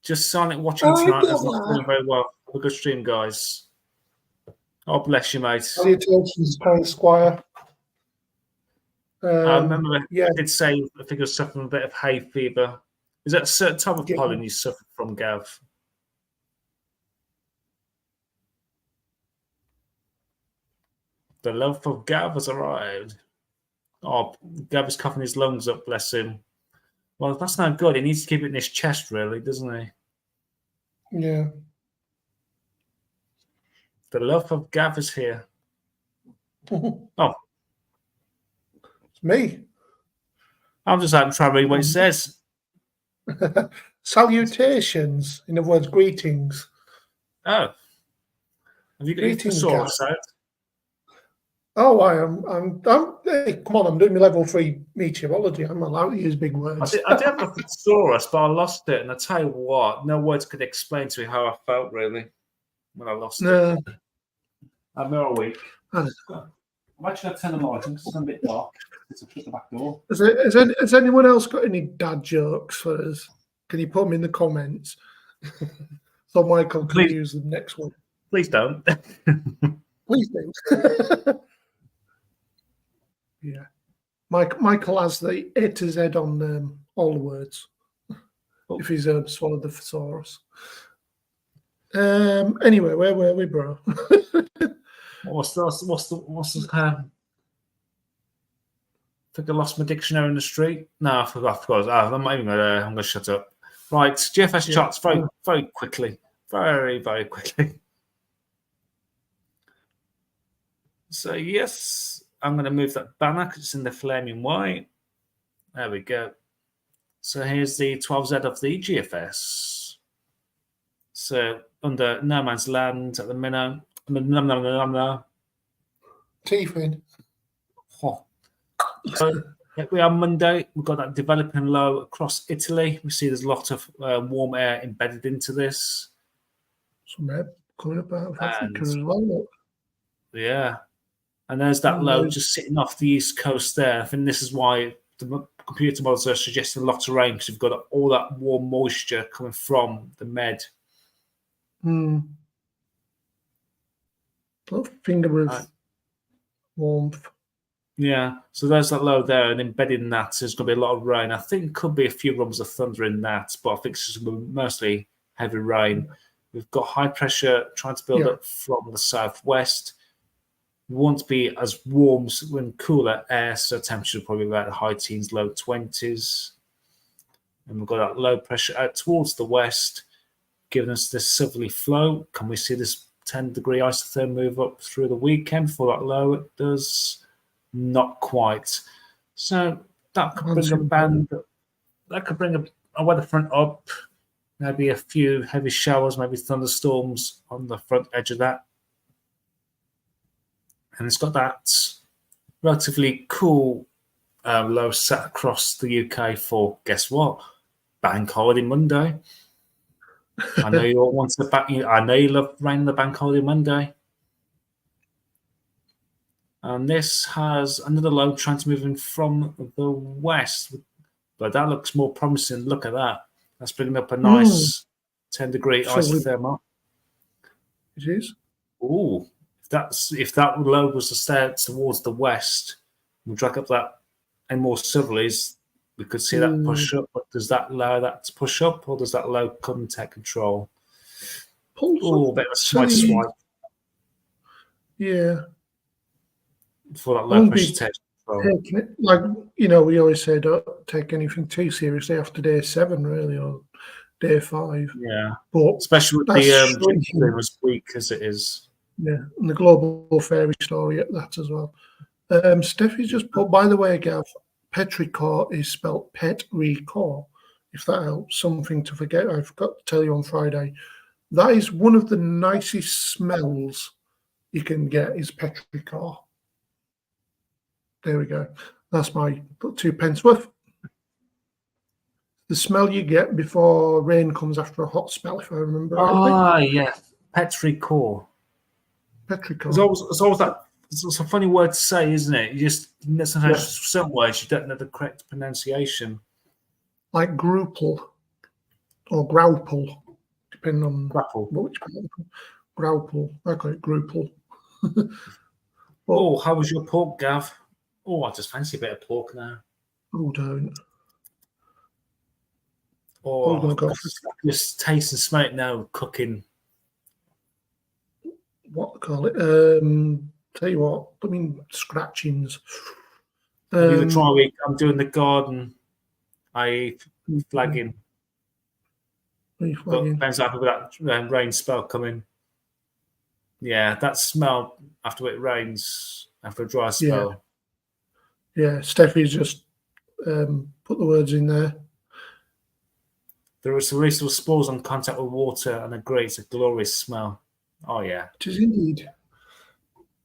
Just silent watching tonight. That's not feeling very well. Have a good stream, guys. Oh, bless you, mate.
Salutations, Parent Squire.
I remember I did say I think I was suffering a bit of hay fever. Is that a certain type of pollen you suffer from, Gav? The love of Gav has arrived. Oh, Gav is coughing his lungs up, bless him. Well, that's not good. He needs to keep it in his chest, really, doesn't he?
Yeah.
The love of Gav is here. Oh.
It's me.
I'm just trying to read what it says.
Salutations. In other words, greetings.
Oh. Have you got your thesaurus out?
Oh, hey, come on, I'm doing my level 3 meteorology. I'm allowed to use big words.
I did have a thesaurus, but I lost it. And I tell you what, no words could explain to me how I felt, really, when I lost it. I'm all weak. I'm actually going to turn the light on because it's a bit dark. It's up the back door.
Has anyone else got any dad jokes for us? Can you put them in the comments? So Michael can use them next one.
Please don't.
Please do. Yeah. Michael has the A to Z on all the words. If he's swallowed the thesaurus. Anyway, where were we, bro?
What's the I think I lost my dictionary in the street. No, I forgot. I'm not even I'm going to shut up. Right, GFS charts very, very quickly. Very, very quickly. So, yes, I'm going to move that banner because it's in the flaming white. There we go. So here's the 12Z of the GFS. So under no man's land at the minute.
Teeth in.
Oh. So we are Monday. We've got that developing low across Italy. We see there's a lot of warm air embedded into this.
Some air coming up out of Africa
And-
as well. Look.
Yeah. And there's that low just sitting off the east coast there. I think this is why the computer models are suggesting a lot of rain because you've got all that warm moisture coming from the Med.
Finger of warmth.
Yeah, so there's that low there, and embedded in that is going to be a lot of rain. I think could be a few rumbles of thunder in that, but I think it's going to be mostly heavy rain. We've got high pressure trying to build up from the southwest. Won't be as warm when cooler air, so temperature probably about high teens, low 20s. And we've got that low pressure out towards the west, giving us this southerly flow. Can we see this 10-degree isotherm move up through the weekend for that low? It does. Not quite. So that could bring a band. That could bring a weather front up. Maybe a few heavy showers, maybe thunderstorms on the front edge of that. And it's got that relatively cool low set across the UK for, guess what? Bank holiday Monday. I know you all want to back. I know you love rain on the bank holiday Monday. And this has another low trying to move in from the west. But that looks more promising. Look at that. That's bringing up a nice 10-degree isothermal.
It is.
Ooh. If that low was to stay towards the west, we'll drag up that and more southerlies, we could see that push up. But does that allow that to push up, or does that low come and take control? Oh, a bit of a swipe.
Yeah.
For that low pressure takes control.
Like, we always say don't take anything too seriously after day 7, really, or day 5.
Yeah.
But
especially with the as weak as it is.
Yeah, and the global fairy story at that as well. Steffi's just put, by the way, Gav, petrichor is spelled petrichor, if that helps. Something to forget. I forgot to tell you on Friday. That is one of the nicest smells you can get is petrichor. There we go. That's my 2 pence worth. The smell you get before rain comes after a hot spell, if I remember
rightly. Yeah. Petrichor.
Petrichor.
It's always that. It's a funny word to say, isn't it? You just sometimes some words you don't know the correct pronunciation. Like
Grupel or Graupel, depending on
Grapple.
Which Graupel. Okay, Grupel.
How was your pork, Gav? Oh, I just fancy a bit of pork now.
Oh, don't.
Just taste and smell it now, cooking.
What to call it? Tell you what, scratchings.
The dry week, I'm doing the garden. Flagging. But depends after that rain spell coming. Yeah, that smell after it rains, after a dry spell.
Yeah, Steffi's just put the words in there.
There is a release of spores on contact with water and it's a glorious smell. Oh, yeah.
It is indeed.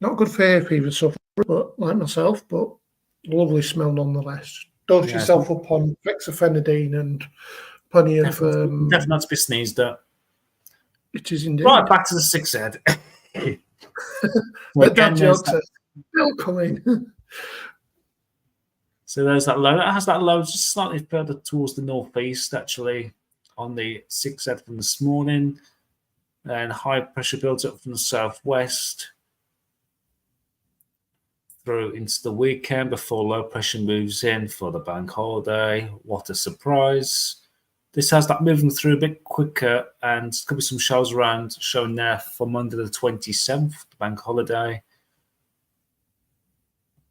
Not good for hay fever sufferers, but like myself, but lovely smell nonetheless. Dose yourself up on fexofenadine and plenty of...
Definitely not to be sneezed at.
It is indeed.
Right, back to the 6 head.
But that jokes are still coming.
So there's that low. It has that low just slightly further towards the northeast, actually, on the 6 head from this morning. And high pressure builds up from the southwest through into the weekend before low pressure moves in for the bank holiday. What a surprise. This has that moving through a bit quicker, and there could be some showers around showing there for Monday the 27th, the bank holiday.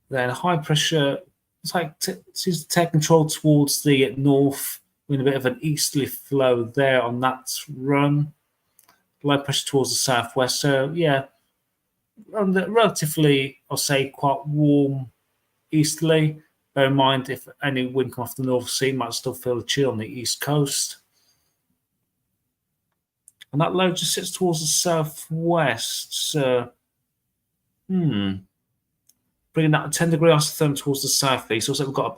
Then high pressure, it's like seems to take control towards the north, with a bit of an easterly flow there on that run. Low pressure towards the southwest. So, yeah, on the relatively, I'll say, quite warm easterly. Bear in mind, if any wind comes off the North Sea, might still feel the chill on the east coast. And that low just sits towards the southwest. So, bringing that 10-degree isotherm towards the southeast. Also, we've got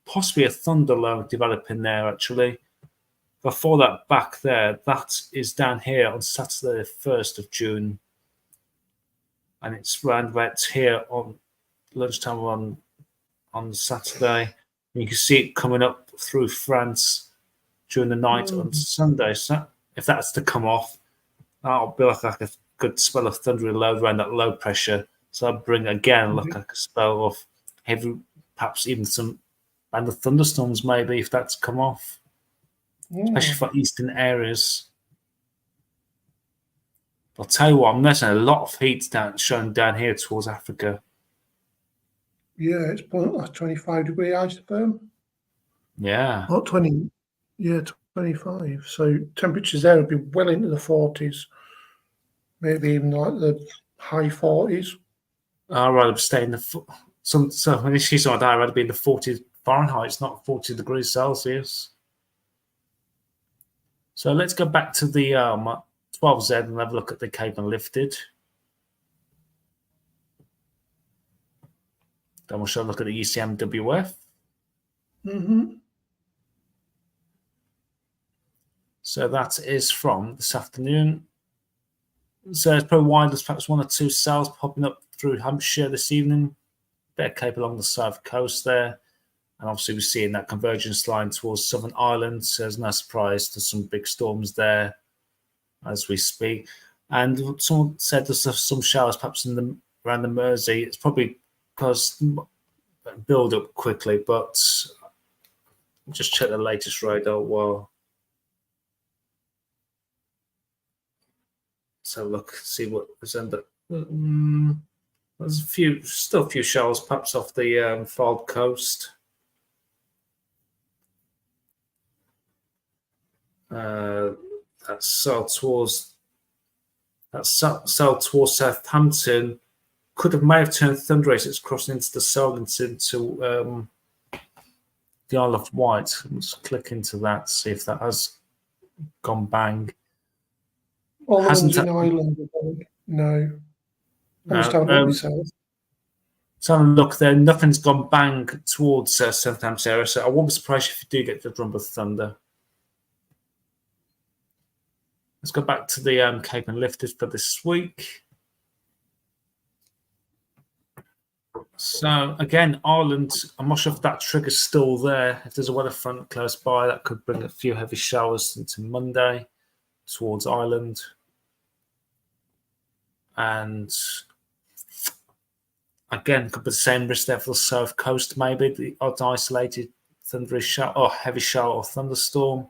possibly a thunder low developing there, actually. Before that back there, that is down here on Saturday, the 1st of June. And it's round about here on lunchtime on Saturday. And you can see it coming up through France during the night on Sunday. So if that's to come off, that'll be like a good spell of thundery low around that low pressure. So I'll bring again like a spell of heavy, perhaps even some random thunderstorms maybe if that's come off, especially for eastern areas. I'll tell you what, I'm noticing a lot of heat showing down here towards Africa.
Yeah, it's pulling like 25-degree isotherm.
Yeah.
Not 20. Yeah, 25. So temperatures there would be well into the 40s, maybe even like the high 40s.
I'd rather stay in the so when she's like that, I'd rather be in the 40 Fahrenheit. It's not 40 degrees Celsius. So let's go back to the 12Z and have a look at the Cape and Lifted. Then we'll show a look at the ECM WF. So that is from this afternoon. So it's probably why there's perhaps one or two cells popping up through Hampshire this evening. Bit of Cape along the south coast there. And obviously we're seeing that convergence line towards Southern Ireland. So there's no surprise to some big storms there as we speak. And someone said there's some showers perhaps around the Mersey. It's probably because build up quickly, but just check the latest radar while. So look, see what was under. There's still a few showers, perhaps off the Fylde coast. That's south towards Southampton. May have turned thunderous. It's crossing into the Solent into the Isle of Wight. Let's click into that, see if that has gone bang.
All the ones in Ireland, no.
So look there, nothing's gone bang towards Southampton area. So I won't be surprised if you do get the rumble of thunder. Let's go back to the Cape and Lifted for this week. So again, Ireland, I'm not sure if that trigger's still there. If there's a weather front close by, that could bring a few heavy showers into Monday towards Ireland. And again, could be the same risk there for the south coast, maybe the odd isolated thundery shower or heavy shower or thunderstorm.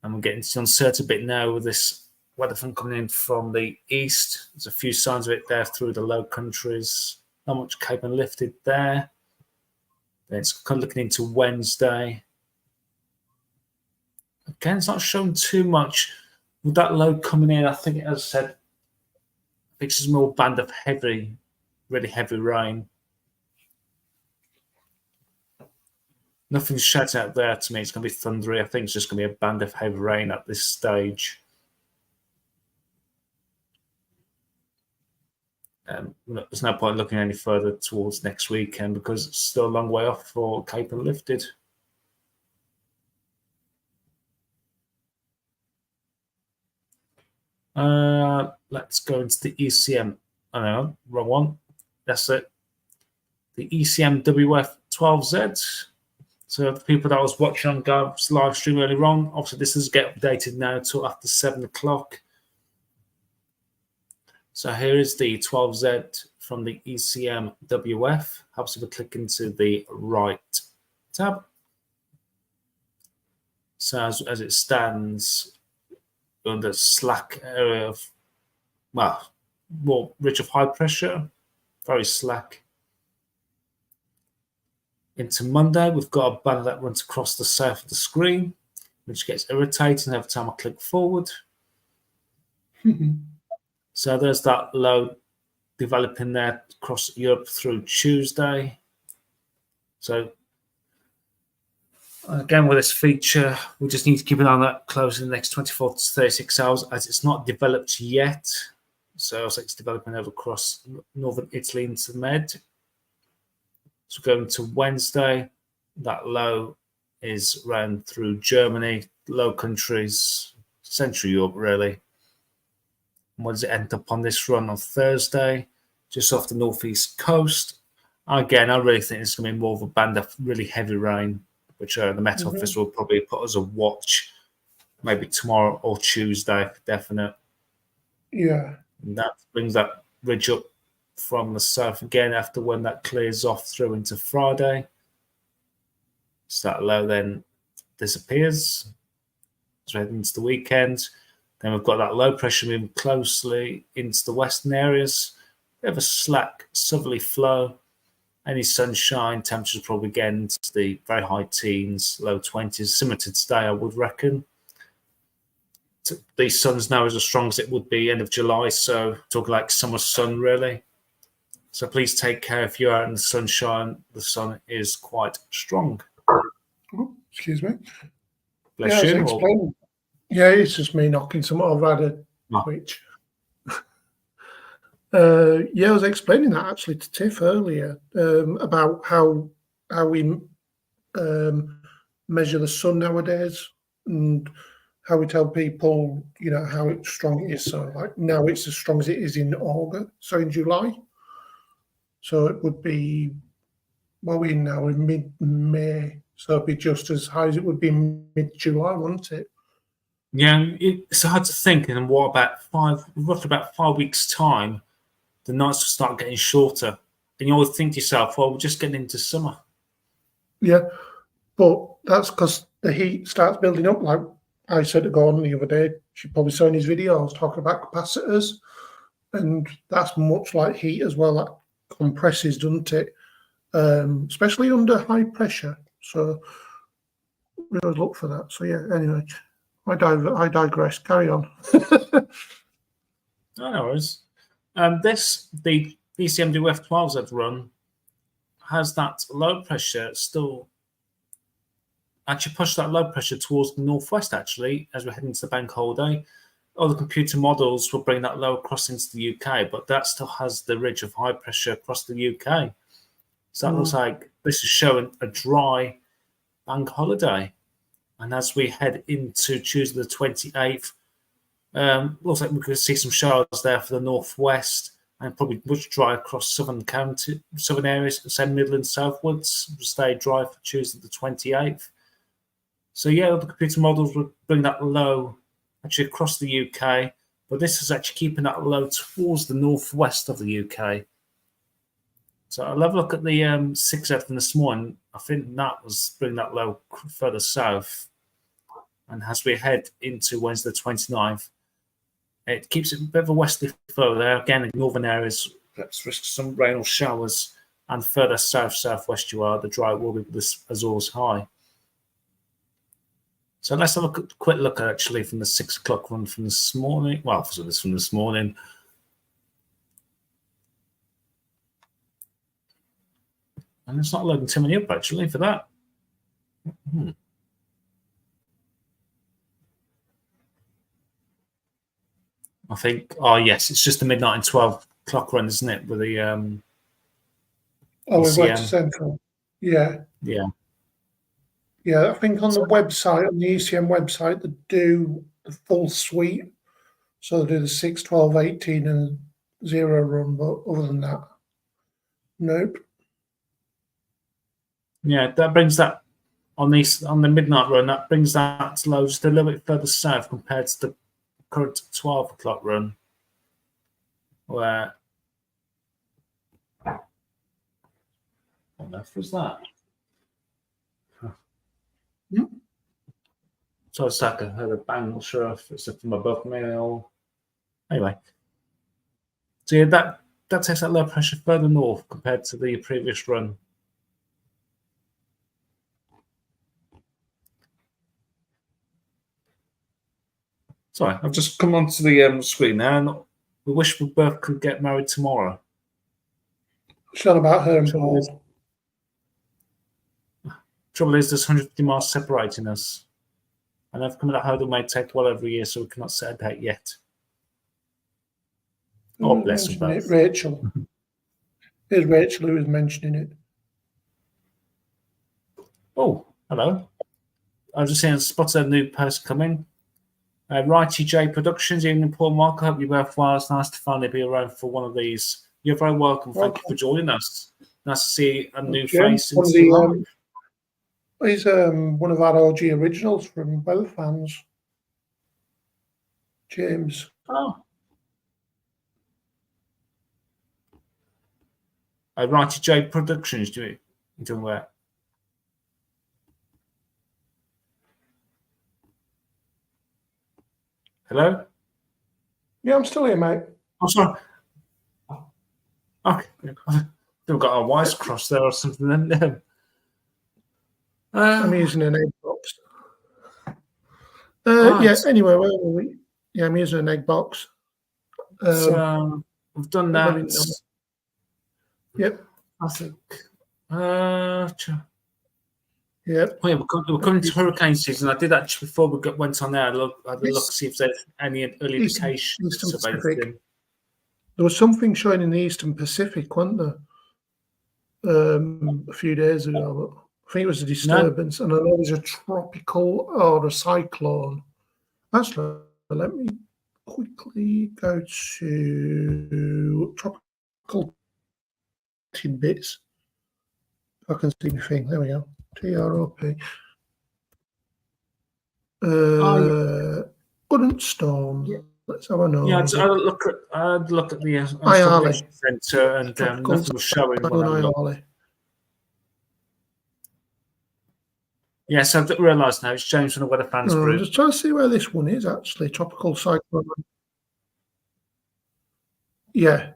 And we're getting to uncertain a bit now with this weather front coming in from the east. There's a few signs of it there through the Low Countries. Not much Cape and Lifted there. Then it's kind of looking into Wednesday. Again, it's not showing too much. With that low coming in, I think, as I said, I think it's a more band of really heavy rain. Nothing's shouting out there to me. It's going to be thundery. I think it's just going to be a band of heavy rain at this stage. There's no point looking any further towards next weekend because it's still a long way off for Cape and Lifted. Let's go into the ECM. Oh, no, wrong one. That's it. The ECM WF 12Z. So the people that was watching on Gav's live stream earlier on, obviously this doesn't get updated now until after 7 o'clock. So here is the 12Z from the ECM WF. Helps if we click into the right tab. So as it stands under slack area of, well, more ridge of high pressure, very slack. Into Monday, we've got a banner that runs across the south of the screen, which gets irritating every time I click forward. So there's that low developing there across Europe through Tuesday. So again, with this feature, we just need to keep an eye on that close in the next 24 to 36 hours as it's not developed yet. So it's developing over across northern Italy into the Med. So going to Wednesday, that low is ran through Germany, Low Countries, Central Europe, really. And where does it end up on this run on Thursday? Just off the northeast coast. Again, I really think it's going to be more of a band of really heavy rain, which the Met Office will probably put as a watch maybe tomorrow or Tuesday, definite.
Yeah.
And that brings that ridge up from the south again after when that clears off through into Friday. So that low then disappears. So heading into the weekend. Then we've got that low pressure moving closely into the western areas. Bit of a slack southerly flow. Any sunshine, temperatures probably getting into the very high teens, low 20s, similar to today, I would reckon. The sun's now as strong as it would be end of July, so talking like summer sun, really. So please take care if you're out in the sunshine. The sun is quite strong.
Oh, excuse me.
Bless you.
Yeah, it's just me knocking some over. I had a twitch. I was explaining that actually to Tiff earlier about how we measure the sun nowadays and how we tell people, how strong it is. So like now it's as strong as it is in August, so in July. So it would be, well, we're now in mid-May, so it'd be just as high as it would be mid-July, wouldn't it?
Yeah, it's hard to think. And what about roughly about 5 weeks' time, the nights will start getting shorter. And you always think to yourself, well, we're just getting into summer.
Yeah, but that's because the heat starts building up. Like I said to Gordon the other day, she probably saw in his videos talking about capacitors, and that's much like heat as well. That compresses, doesn't it? Especially under high pressure. So we always look for that. So yeah, anyway, I digress. Carry on.
No worries. The ECMWF F12s I've run has that low pressure still actually pushed that low pressure towards the northwest, actually, as we're heading to the bank holiday. Other computer models will bring that low across into the UK, but that still has the ridge of high pressure across the UK. So that looks like this is showing a dry bank holiday. And as we head into Tuesday the 28th, looks like we could see some showers there for the northwest and probably much dry across southern areas, say Midlands southwards, stay dry for Tuesday the 28th. So yeah, the computer models would bring that low actually across the UK, but this is actually keeping that low towards the northwest of the UK. So I'll have a look at the 6F from this morning. I think that was bringing that low further south. And as we head into Wednesday the 29th, it keeps it a bit of a westerly flow there. Again, in northern areas, perhaps risk some rain or showers. And further southwest you are, the dry will be this Azores high. So let's have a quick look actually from the 6 o'clock run from this morning. Well, so this from this morning. And it's not loading too many up actually for that. I think, yes, it's just the midnight and 12 o'clock run, isn't it? With the
with West Central. Yeah.
Yeah.
Yeah, I think on the website, on the ECM website, they do the full suite. So they do the 6, 12, 18 and 0 run, but other than that, nope.
Yeah, that brings that on the midnight run, that brings that low just a little bit further south compared to the current 12 o'clock run, where what on earth was that? So it's like I heard a bang. Not sure if it's from above me or anyway. So yeah, that takes that low pressure further north compared to the previous run. Sorry, I've just come onto the screen now. We wish we both could get married tomorrow.
It's not about her and
Trouble is,
Paul.
there's 150 miles separating us. And overcoming that hurdle may take well over a year, so we cannot set a date yet. Oh,
Who was
bless them
mentioning
both.
it? Rachel. Here's Rachel who was mentioning it.
Oh, hello. I was just seeing spotted a new post coming. Righty J Productions, evening Paul Mark. I hope you're both well. It's nice to finally be around for one of these. You're very welcome. Thank you for joining us. Nice to see a new face in live.
He's one of our OG originals from Weather Fans. James.
Oh. Righty J Productions, you doing where? Hello?
Yeah, I'm still here, mate.
I'm sorry. Okay. We've got our wires crossed there or something then.
I'm using an egg box.
Right.
Yeah, anyway, where were we? Yeah, I'm using an egg box.
So we've done that.
Yep.
I think.
Yep.
Oh, yeah, we're coming to hurricane season. I did actually before we went on there. I had a look see if there's any early indications of anything.
There was something showing in the Eastern Pacific, wasn't there? A few days ago, but I think it was a disturbance, and I know there's a tropical or a cyclone. Actually, let me quickly go to tropical tidbits. If I can see my thing. There we go. TROP. Couldn't storm.
Yeah.
Let's have a
Yeah, I had a look at the Information Centre, and nothing was showing. Yes, I've realised now. It's James from the Weather Fans Group.
I'm just trying to see where this one is actually. Tropical cyclone. Yeah,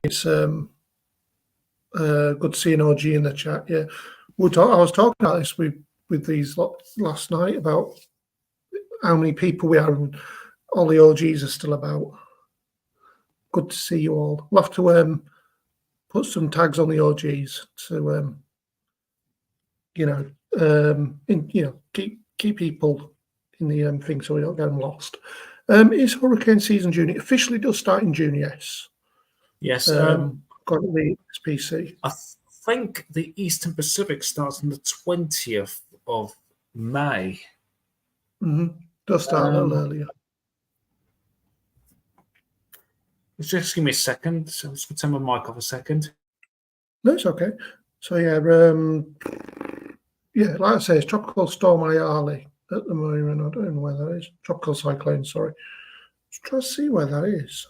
it's good seeing OG in the chat. Yeah, I was talking about this with these last night about how many people we are, and all the OGs are still about. Good to see you all. We'll have to put some tags on the OGs to keep people in the thing so we don't get them lost. Is hurricane season June? It officially does start in June, yes.
Yes.
Got the SPC.
I think the Eastern Pacific starts on the 20th of May.
Does start a little earlier.
Just give me a second. So let's turn my mic off a second.
No, it's okay. So yeah, like I say, it's Tropical Storm Ayali at the moment. I don't know where that is. Tropical Cyclone, sorry. Let's try to see where that is.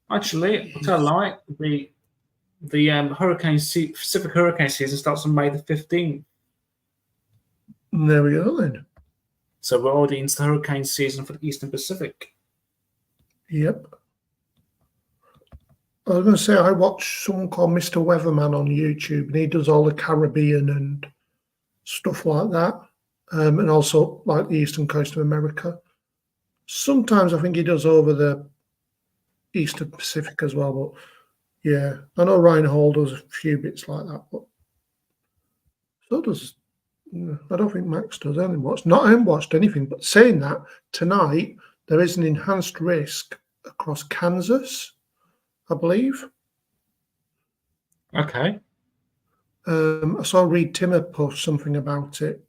Actually, I like the Pacific hurricane season starts on May the 15th.
There we go then.
So we're already into the hurricane season for the Eastern Pacific.
Yep. I was going to say, I watch someone called Mr. Weatherman on YouTube, and he does all the Caribbean and stuff like that, and also like the eastern coast of America. Sometimes I think he does over the Eastern Pacific as well, but yeah, I know Ryan Hall does a few bits like that, but so does, I don't think Max does. I haven't watched anything, but saying that, tonight there is an enhanced risk across Kansas, I believe.
Okay.
I saw Reed Timmer post something about it.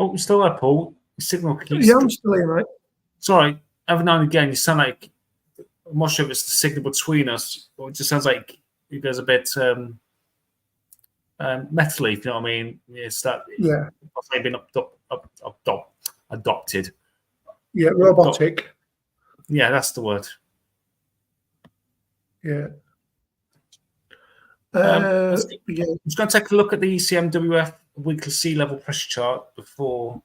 Oh, you still there, Paul? Signal keeps.
Yeah, I'm still here, mate.
Sorry, every now and again you sound like, I'm not sure if it's the signal between us, or it just sounds like it goes a bit metally, if you know what I mean. It's that.
Yeah.
They've been adopted.
Yeah, robotic.
Yeah, that's the word.
Yeah.
I'm just going to take a look at the ECMWF weekly sea level pressure chart before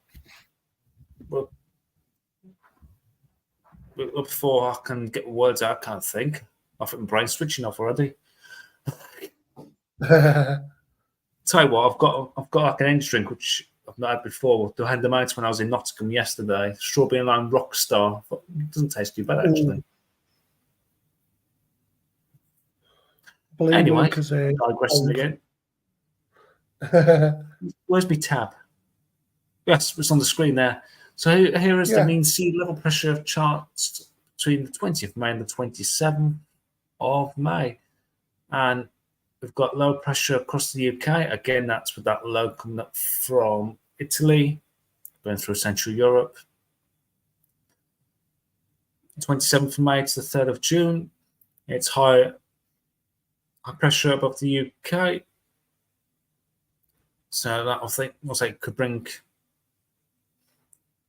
I can get words out. I can't think. I think my brain's switching off already. Tell you what, I've got like an energy drink which I've not had before. I had them out when I was in Nottingham yesterday. Strawberry and lime Rockstar. It doesn't taste too bad actually. Anyway, digressing again. Where's my tab? Yes, it's on the screen there. So here is the mean sea level pressure charts between the 20th of May and the 27th of May. And we've got low pressure across the UK. Again, that's with that low coming up from Italy, going through Central Europe. 27th of May to the 3rd of June. It's high pressure above the UK. So that I think could bring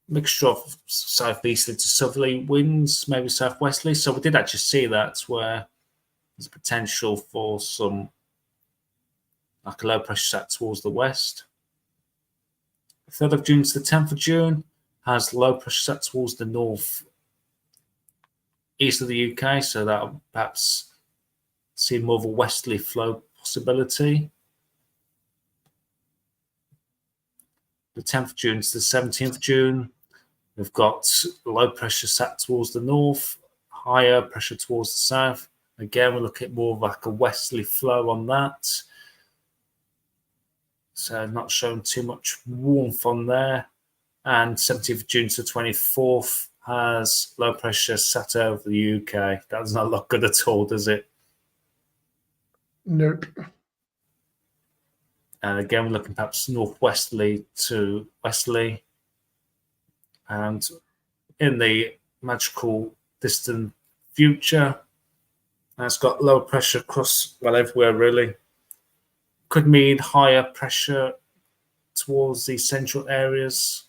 a mixture of southeasterly to southerly winds, maybe southwesterly. So we did actually see that where there's potential for some like a low pressure set towards the west. 3rd of June to the 10th of June has low pressure set towards the north east of the UK, so that'll perhaps see more of a westerly flow possibility. The 10th of June to the 17th of June, we've got low pressure set towards the north, higher pressure towards the south. Again, we're looking at more of like a westerly flow on that. So not showing too much warmth on there. And 17th of June to the 24th has low pressure set over the UK. That does not look good at all, does it?
Nope.
And again, we're looking perhaps northwesterly to westerly. And in the magical distant future, it's got low pressure across, well, everywhere really. Could mean higher pressure towards the central areas,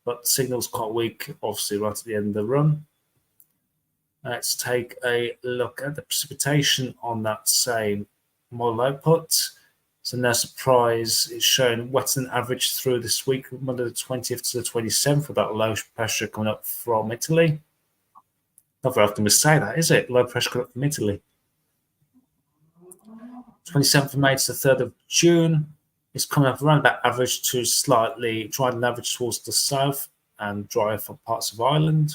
but the signal's quite weak, obviously, right at the end of the run. Let's take a look at the precipitation on that same model output. So no surprise, it's showing wetter than average through this week, Monday the 20th to the 27th, with that low pressure coming up from Italy. Not very often we say that, is it? Low pressure coming up from Italy. 27th of May to the 3rd of June is coming up around about average to slightly drier than average towards the south and drier for parts of Ireland.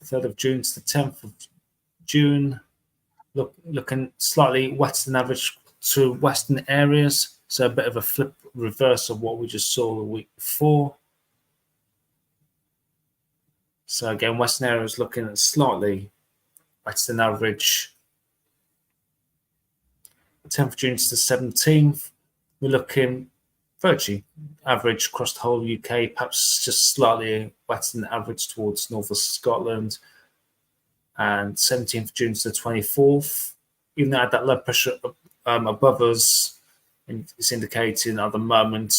3rd of June to the 10th of June, looking slightly wetter than average to western areas. So a bit of a flip reverse of what we just saw the week before. So again, western areas looking at slightly wetter than average. 10th of June to the 17th, we're looking virtually average across the whole UK, perhaps just slightly wetter than average towards north of Scotland. And 17th of June to the 24th, even though that low pressure above us, it's indicating at the moment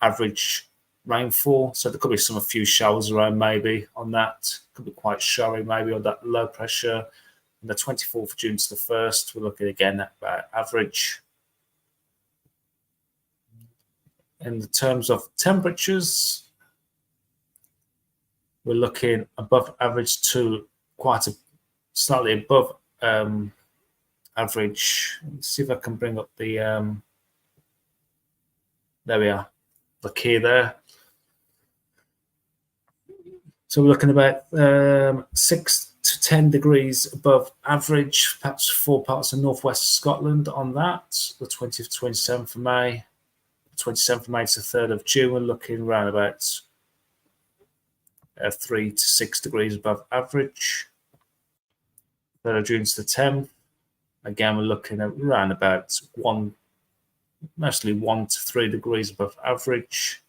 average rainfall. So there could be a few showers around maybe on that. Could be quite showery maybe on that low pressure. And the 24th of June to the 1st, we're looking again at about average. In the terms of temperatures, we're looking above average to quite a slightly above average. Let's see if I can bring up the there we are, the key there. So we're looking about 6 to 10 degrees above average, perhaps for parts of northwest Scotland on that. The 20th to 27th of May, 27th of May to the 3rd of June, we're looking around about 3 to 6 degrees above average. 3rd of June to the 10th, again, we're looking at around about mostly 1 to 3 degrees above average.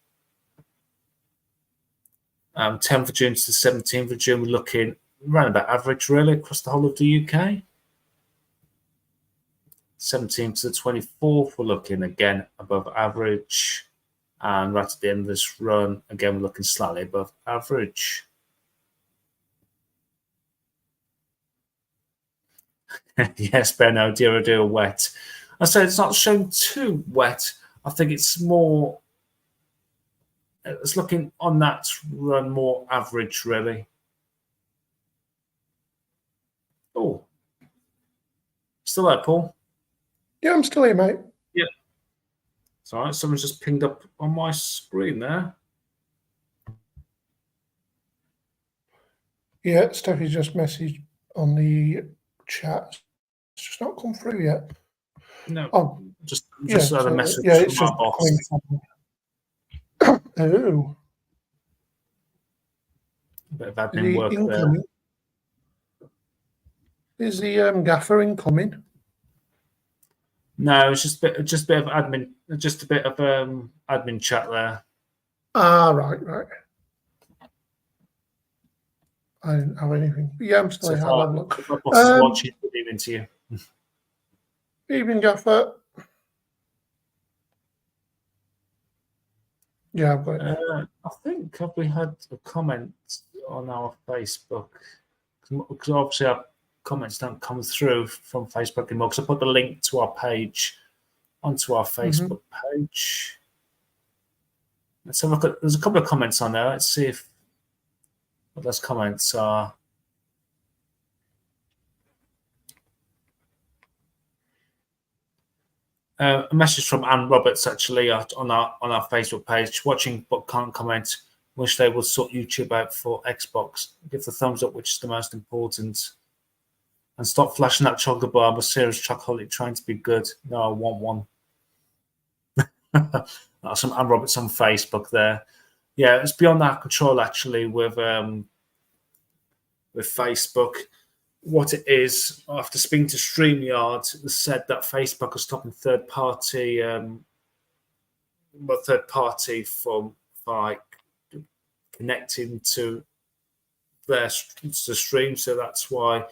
10th of June to the 17th of June, we're looking around about average really across the whole of the UK. 17th to the 24th, we're looking again above average. And right at the end of this run, again, we're looking slightly above average. Yes, Benno, dear wet. I said it's not shown too wet. I think it's more, it's looking on that run more average, really. Oh, still there, Paul?
Yeah, I'm still here, mate.
It's all right. Someone's just pinged up on my screen there.
Yeah, Steffi's just messaged on the chat. It's just not come through yet.
No,
Oh,
just
yeah,
had
so,
a message
yeah, it's
from
just
our boss.
coming from. Oh,
A bit of admin
the
work there.
incoming. Is the gaffer incoming?
No, it's just a bit of admin, just a bit of admin chat there.
Ah, right. I didn't have anything. But yeah, I'm still
So
here.
if
I'll have a look.
my boss is watching, good evening to you.
Evening, gaffer. Yeah, I've got it.
I think have we had a comment on our Facebook? Because obviously our comments don't come through from Facebook anymore. Because I put the link to our page onto our Facebook page. Let's have a look at. There's a couple of comments on there. Let's see if what those comments are. A message from Anne Roberts actually on our Facebook page. Watching but can't comment. Wish they would sort YouTube out for Xbox. Give the thumbs up, which is the most important. And stop flashing that chocolate bar. I'm a serious chocolate trying to be good. No, I want one. That's some Anne Roberts on Facebook there. Yeah, it's beyond our control actually with Facebook. What it is, after speaking to StreamYard, it was said that Facebook is stopping third party from like connecting to their stream. So that's why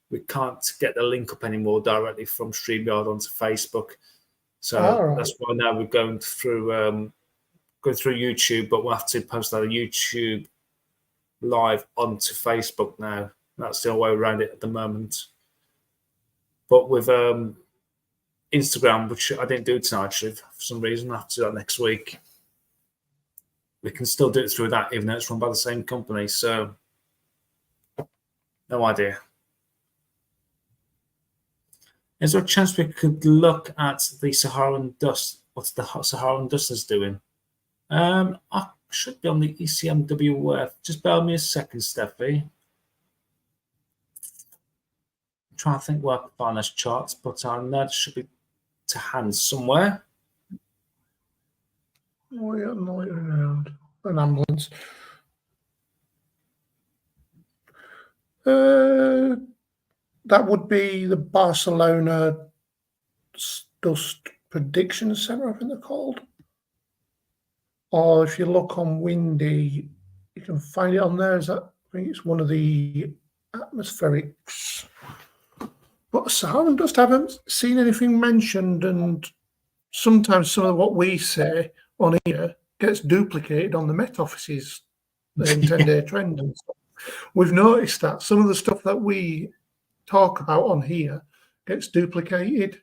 we can't get the link up anymore directly from StreamYard onto Facebook. So that's why now we're going through YouTube, but we'll have to post our YouTube live onto Facebook now. That's the only way around it at the moment. But with Instagram, which I didn't do tonight actually for some reason, I have to do that next week. We can still do it through that, even though it's run by the same company. So no idea. Is there a chance we could look at the Saharan dust? What the Saharan dust is doing? I should be on the ECMWF. Just bear with me a second, Steffi. I'm trying to think where I can find those charts, but I know it should be to hand somewhere.
We are not around an ambulance. That would be the Barcelona Dust Prediction Center, I think they're called. Or if you look on Windy, you can find it on there. I think it's one of the atmospherics. But Saharan dust, I haven't seen anything mentioned, and sometimes some of what we say on here gets duplicated on the Met Office's 10-day trend and stuff. We've noticed that some of the stuff that we talk about on here gets duplicated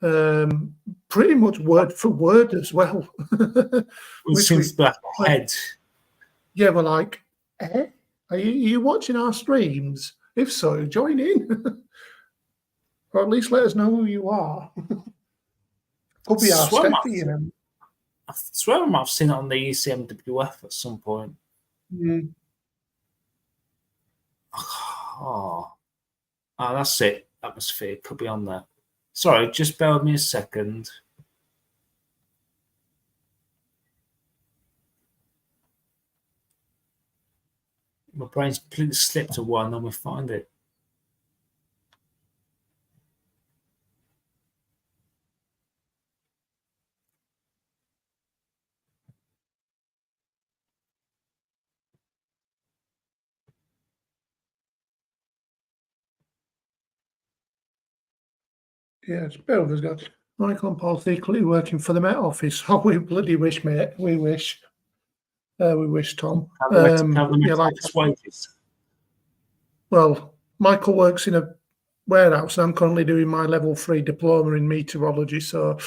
pretty much word for word as well.
It seems to be ahead.
Yeah, we're like, are you watching our streams? If so, join in. Or at least let us know who you are. Could be our Steffi, you know.
I swear I might have seen it on the ECMWF at some point.
Mm.
Oh, that's it. Atmosphere could be on there. Sorry, just bear with me a second. My brain's completely slipped away, and then we find it.
Yeah, it's better with us guys. Michael and Paul secretly working for the Met Office. Oh, we bloody wish, mate. We wish. We wish, Tom.
Wages.
Well, Michael works in a warehouse, and I'm currently doing my level 3 diploma in meteorology, so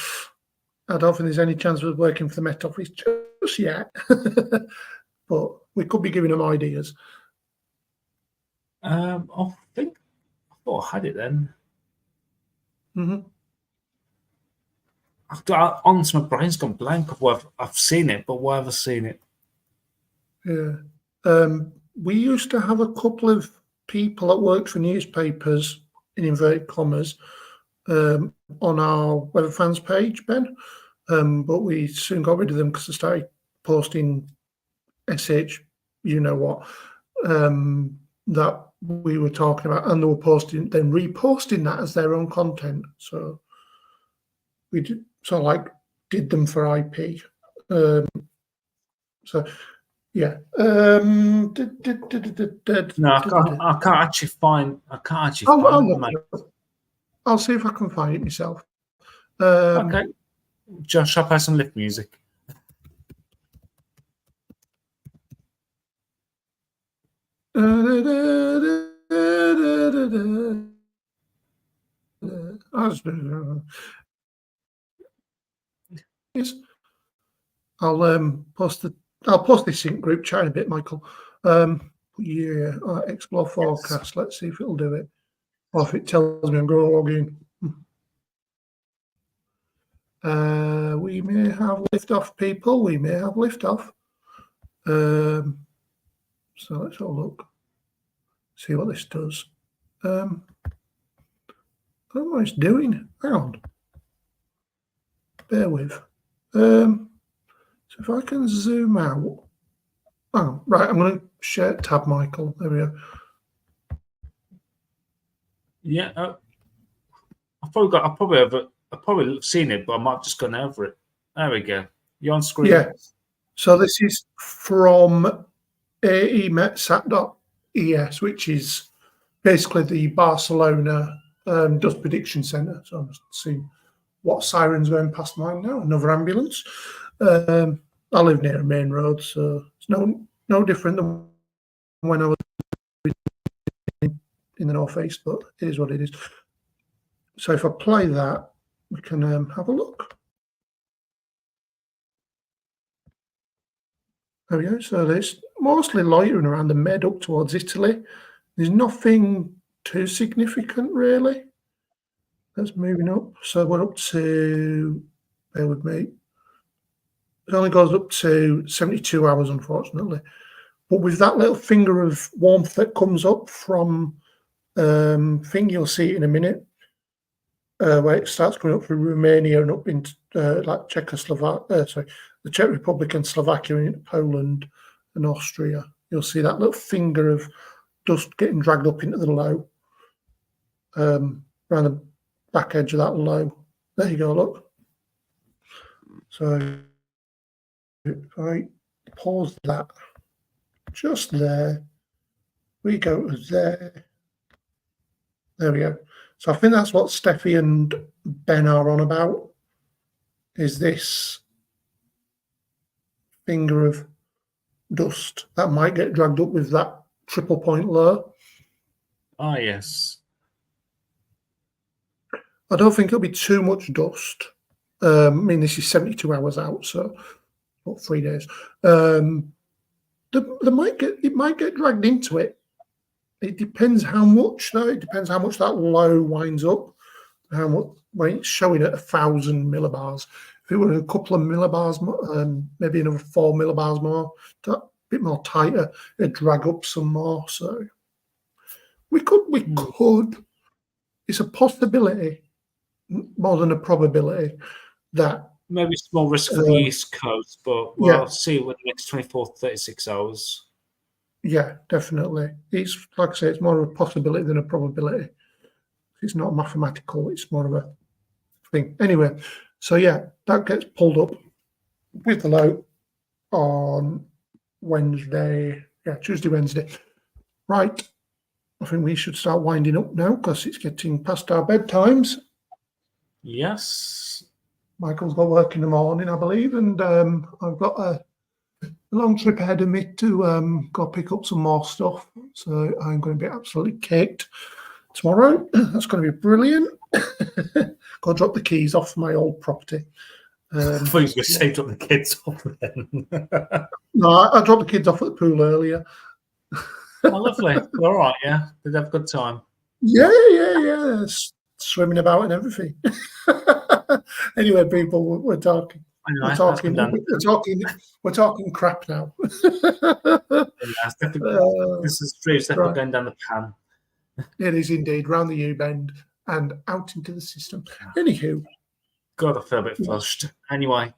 I don't think there's any chance of working for the Met Office just yet. But we could be giving them ideas.
I thought I had it then.
Mm-hmm.
honestly, my brain's gone blank of where I've seen it, but where have I seen it?
Yeah. We used to have a couple of people that worked for newspapers, in inverted commas, on our Weather Fans page, Ben. But we soon got rid of them because they started posting SH, you know what, that we were talking about, and they were reposting that as their own content. So we did them for IP. So yeah.
No, I can't actually find.
I'll see if I can find it myself.
Okay. Josh, I'll play some lift music.
I'll post this in group chat in a bit, Michael. Explore forecast. Yes. Let's see if it'll do it, or if it tells me I'm going to log in. We may have liftoff, people. We may have liftoff. So let's have a look. See what this does. I don't know what it's doing. Hang on. Bear with. So if I can zoom out. Oh, right. I'm going to share tab, Michael. There we go.
Yeah. I've probably seen it, but I might have just gone over it. There we go. You're on screen.
Yeah. So this is from aemetsat.es, which is basically the Barcelona dust prediction centre. So I'm just seeing what siren's going past mine now. Another ambulance. I live near a main road, so it's no different than when I was in the northeast, but it is what it is. So if I play that, we can have a look. There we go. So it's mostly loitering around the Med up towards Italy. There's nothing too significant, really. That's moving up. So we're up to, bear with me, it only goes up to 72 hours, unfortunately. But with that little finger of warmth that comes up from thing, you'll see it in a minute, where it starts going up through Romania and up into like Czechoslovakia, the Czech Republic and Slovakia and into Poland and Austria. You'll see that little finger of dust getting dragged up into the low, around the back edge of that low. There you go, look. So if I pause that just there, we go to there. There we go. So I think that's what Steffi and Ben are on about, is this finger of dust that might get dragged up with that triple point low.
Ah, yes.
I don't think it'll be too much dust. I mean, this is 72 hours out, so what, 3 days. It might get dragged into it. It depends how much, though. It depends how much that low winds up. How much when it's showing at 1,000 millibars. If it were a couple of millibars, maybe another 4 millibars more, a bit more tighter, it'd drag up some more. So we could. It's a possibility more than a probability that
maybe small risk for the East Coast, but we'll see with the next 24, 36 hours.
Yeah, definitely. It's like I say, it's more of a possibility than a probability. It's not mathematical, it's more of a thing. Anyway, so yeah, that gets pulled up with the low on Wednesday. Yeah, Tuesday, Wednesday. Right. I think we should start winding up now because it's getting past our bedtimes.
Yes.
Michael's got work in the morning, I believe, and I've got a long trip ahead of me to go pick up some more stuff. So I'm going to be absolutely caked tomorrow. That's going to be brilliant. Go drop the keys off my old property.
I thought you were going to say drop the kids off then.
No, I dropped the kids off at the pool earlier.
Oh, lovely. All right, yeah. Did they have a good time?
Yeah. Swimming about and everything. Anyway, people, we're talking.
Anyway,
We're talking crap now.
This is true. It's definitely going down the pan.
It is indeed round the U-bend and out into the system. Anywho,
God, I feel a bit flushed. Anyway,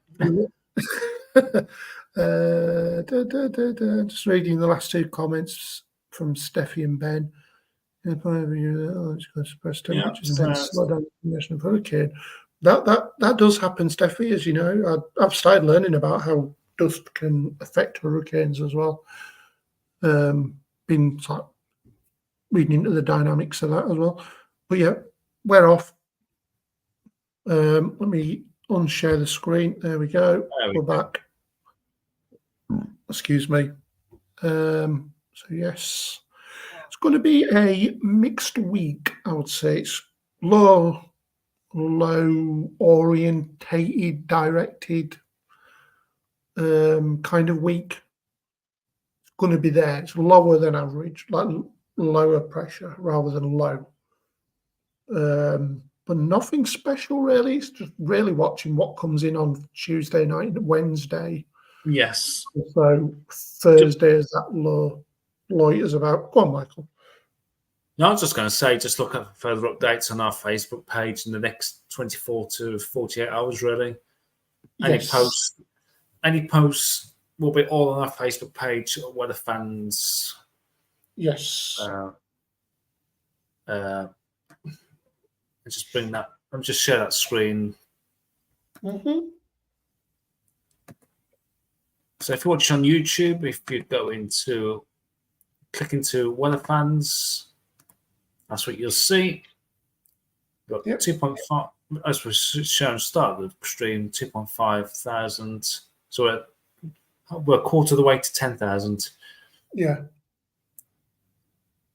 just reading the last two comments from Steffi and Ben. That does happen, Steffi, as you know. I've started learning about how dust can affect hurricanes as well. Been like reading into the dynamics of that as well. But yeah, we're off. Let me unshare the screen. There we go. We're back. Excuse me. So yes, it's going to be a mixed week, I would say. It's low orientated, directed kind of week. It's going to be there. It's lower than average, like lower pressure rather than low. But nothing special really. It's just really watching what comes in on Tuesday night and Wednesday.
yes.
So Thursday is that low. Loiters about. Go on, Michael.
No, I was just going to say, just look at further updates on our Facebook page in the next 24 to 48 hours, really. Any posts will be all on our Facebook page, Weather Fans.
Yes.
Just bring that. I'll just share that screen.
Mm-hmm.
So if you watch on YouTube, if you go click into Weather Fans, that's what you'll see. Got 2.5, as was shown start of the stream, 2.5 thousand. So we're a quarter of the way to 10,000.
Yeah.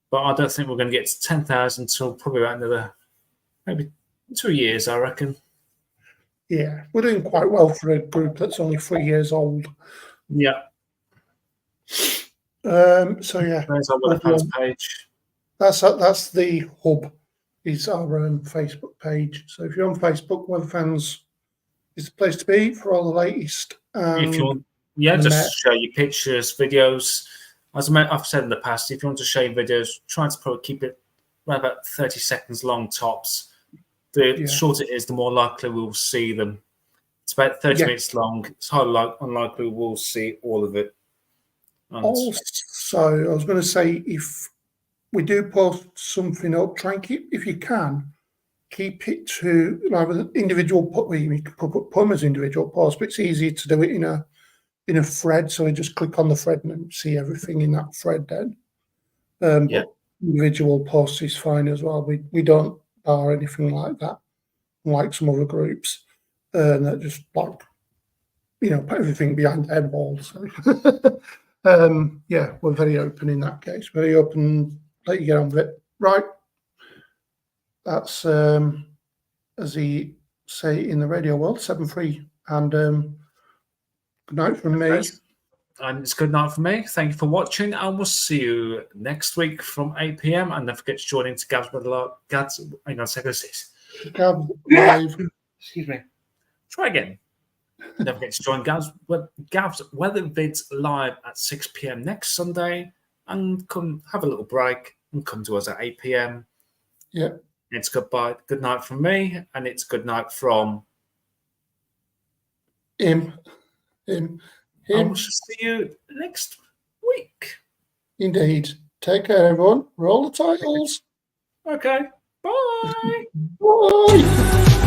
But I don't think we're going to get to 10,000 until probably about another, maybe 2 years, I reckon.
Yeah, we're doing quite well for a group that's only 3 years old.
Yeah.
So yeah,
there's our Weather Fans page.
That's the hub. Is our Facebook page. So if you're on Facebook, Weather Fans is the place to be for all the latest.
If you want, just show your pictures, videos. As I've said in the past, if you want to show your videos, try to probably keep it around about 30 seconds long tops. The shorter it is, the more likely we'll see them. It's about 30 minutes long. It's highly unlikely we'll see all of it.
Also, I was going to say, if we do post something up, try and keep, if you can, keep it to like an individual. You can put them as individual posts, but it's easier to do it in a thread. So we just click on the thread and see everything in that thread. Then, but individual posts is fine as well. We don't bar anything like that, like some other groups that just like put everything behind their walls. So. We're very open in that case. Very open. Let you get on with it. Right. That's as they say in the radio world, 7-3. And good night from me.
And it's good night from me. Thank you for watching, and we'll see you next week from 8 p.m. And don't forget to join into Gav's hang on a second.
Gav live.
Excuse me. Try again. Don't forget to join Gav's Weather Vids live at 6 p.m. next Sunday, and come have a little break and come to us at 8 p.m.
Yeah.
It's goodbye. Good night from me, and it's good night from
him.
I will see you next week.
Indeed. Take care, everyone. Roll the titles.
Okay. Bye.
Bye.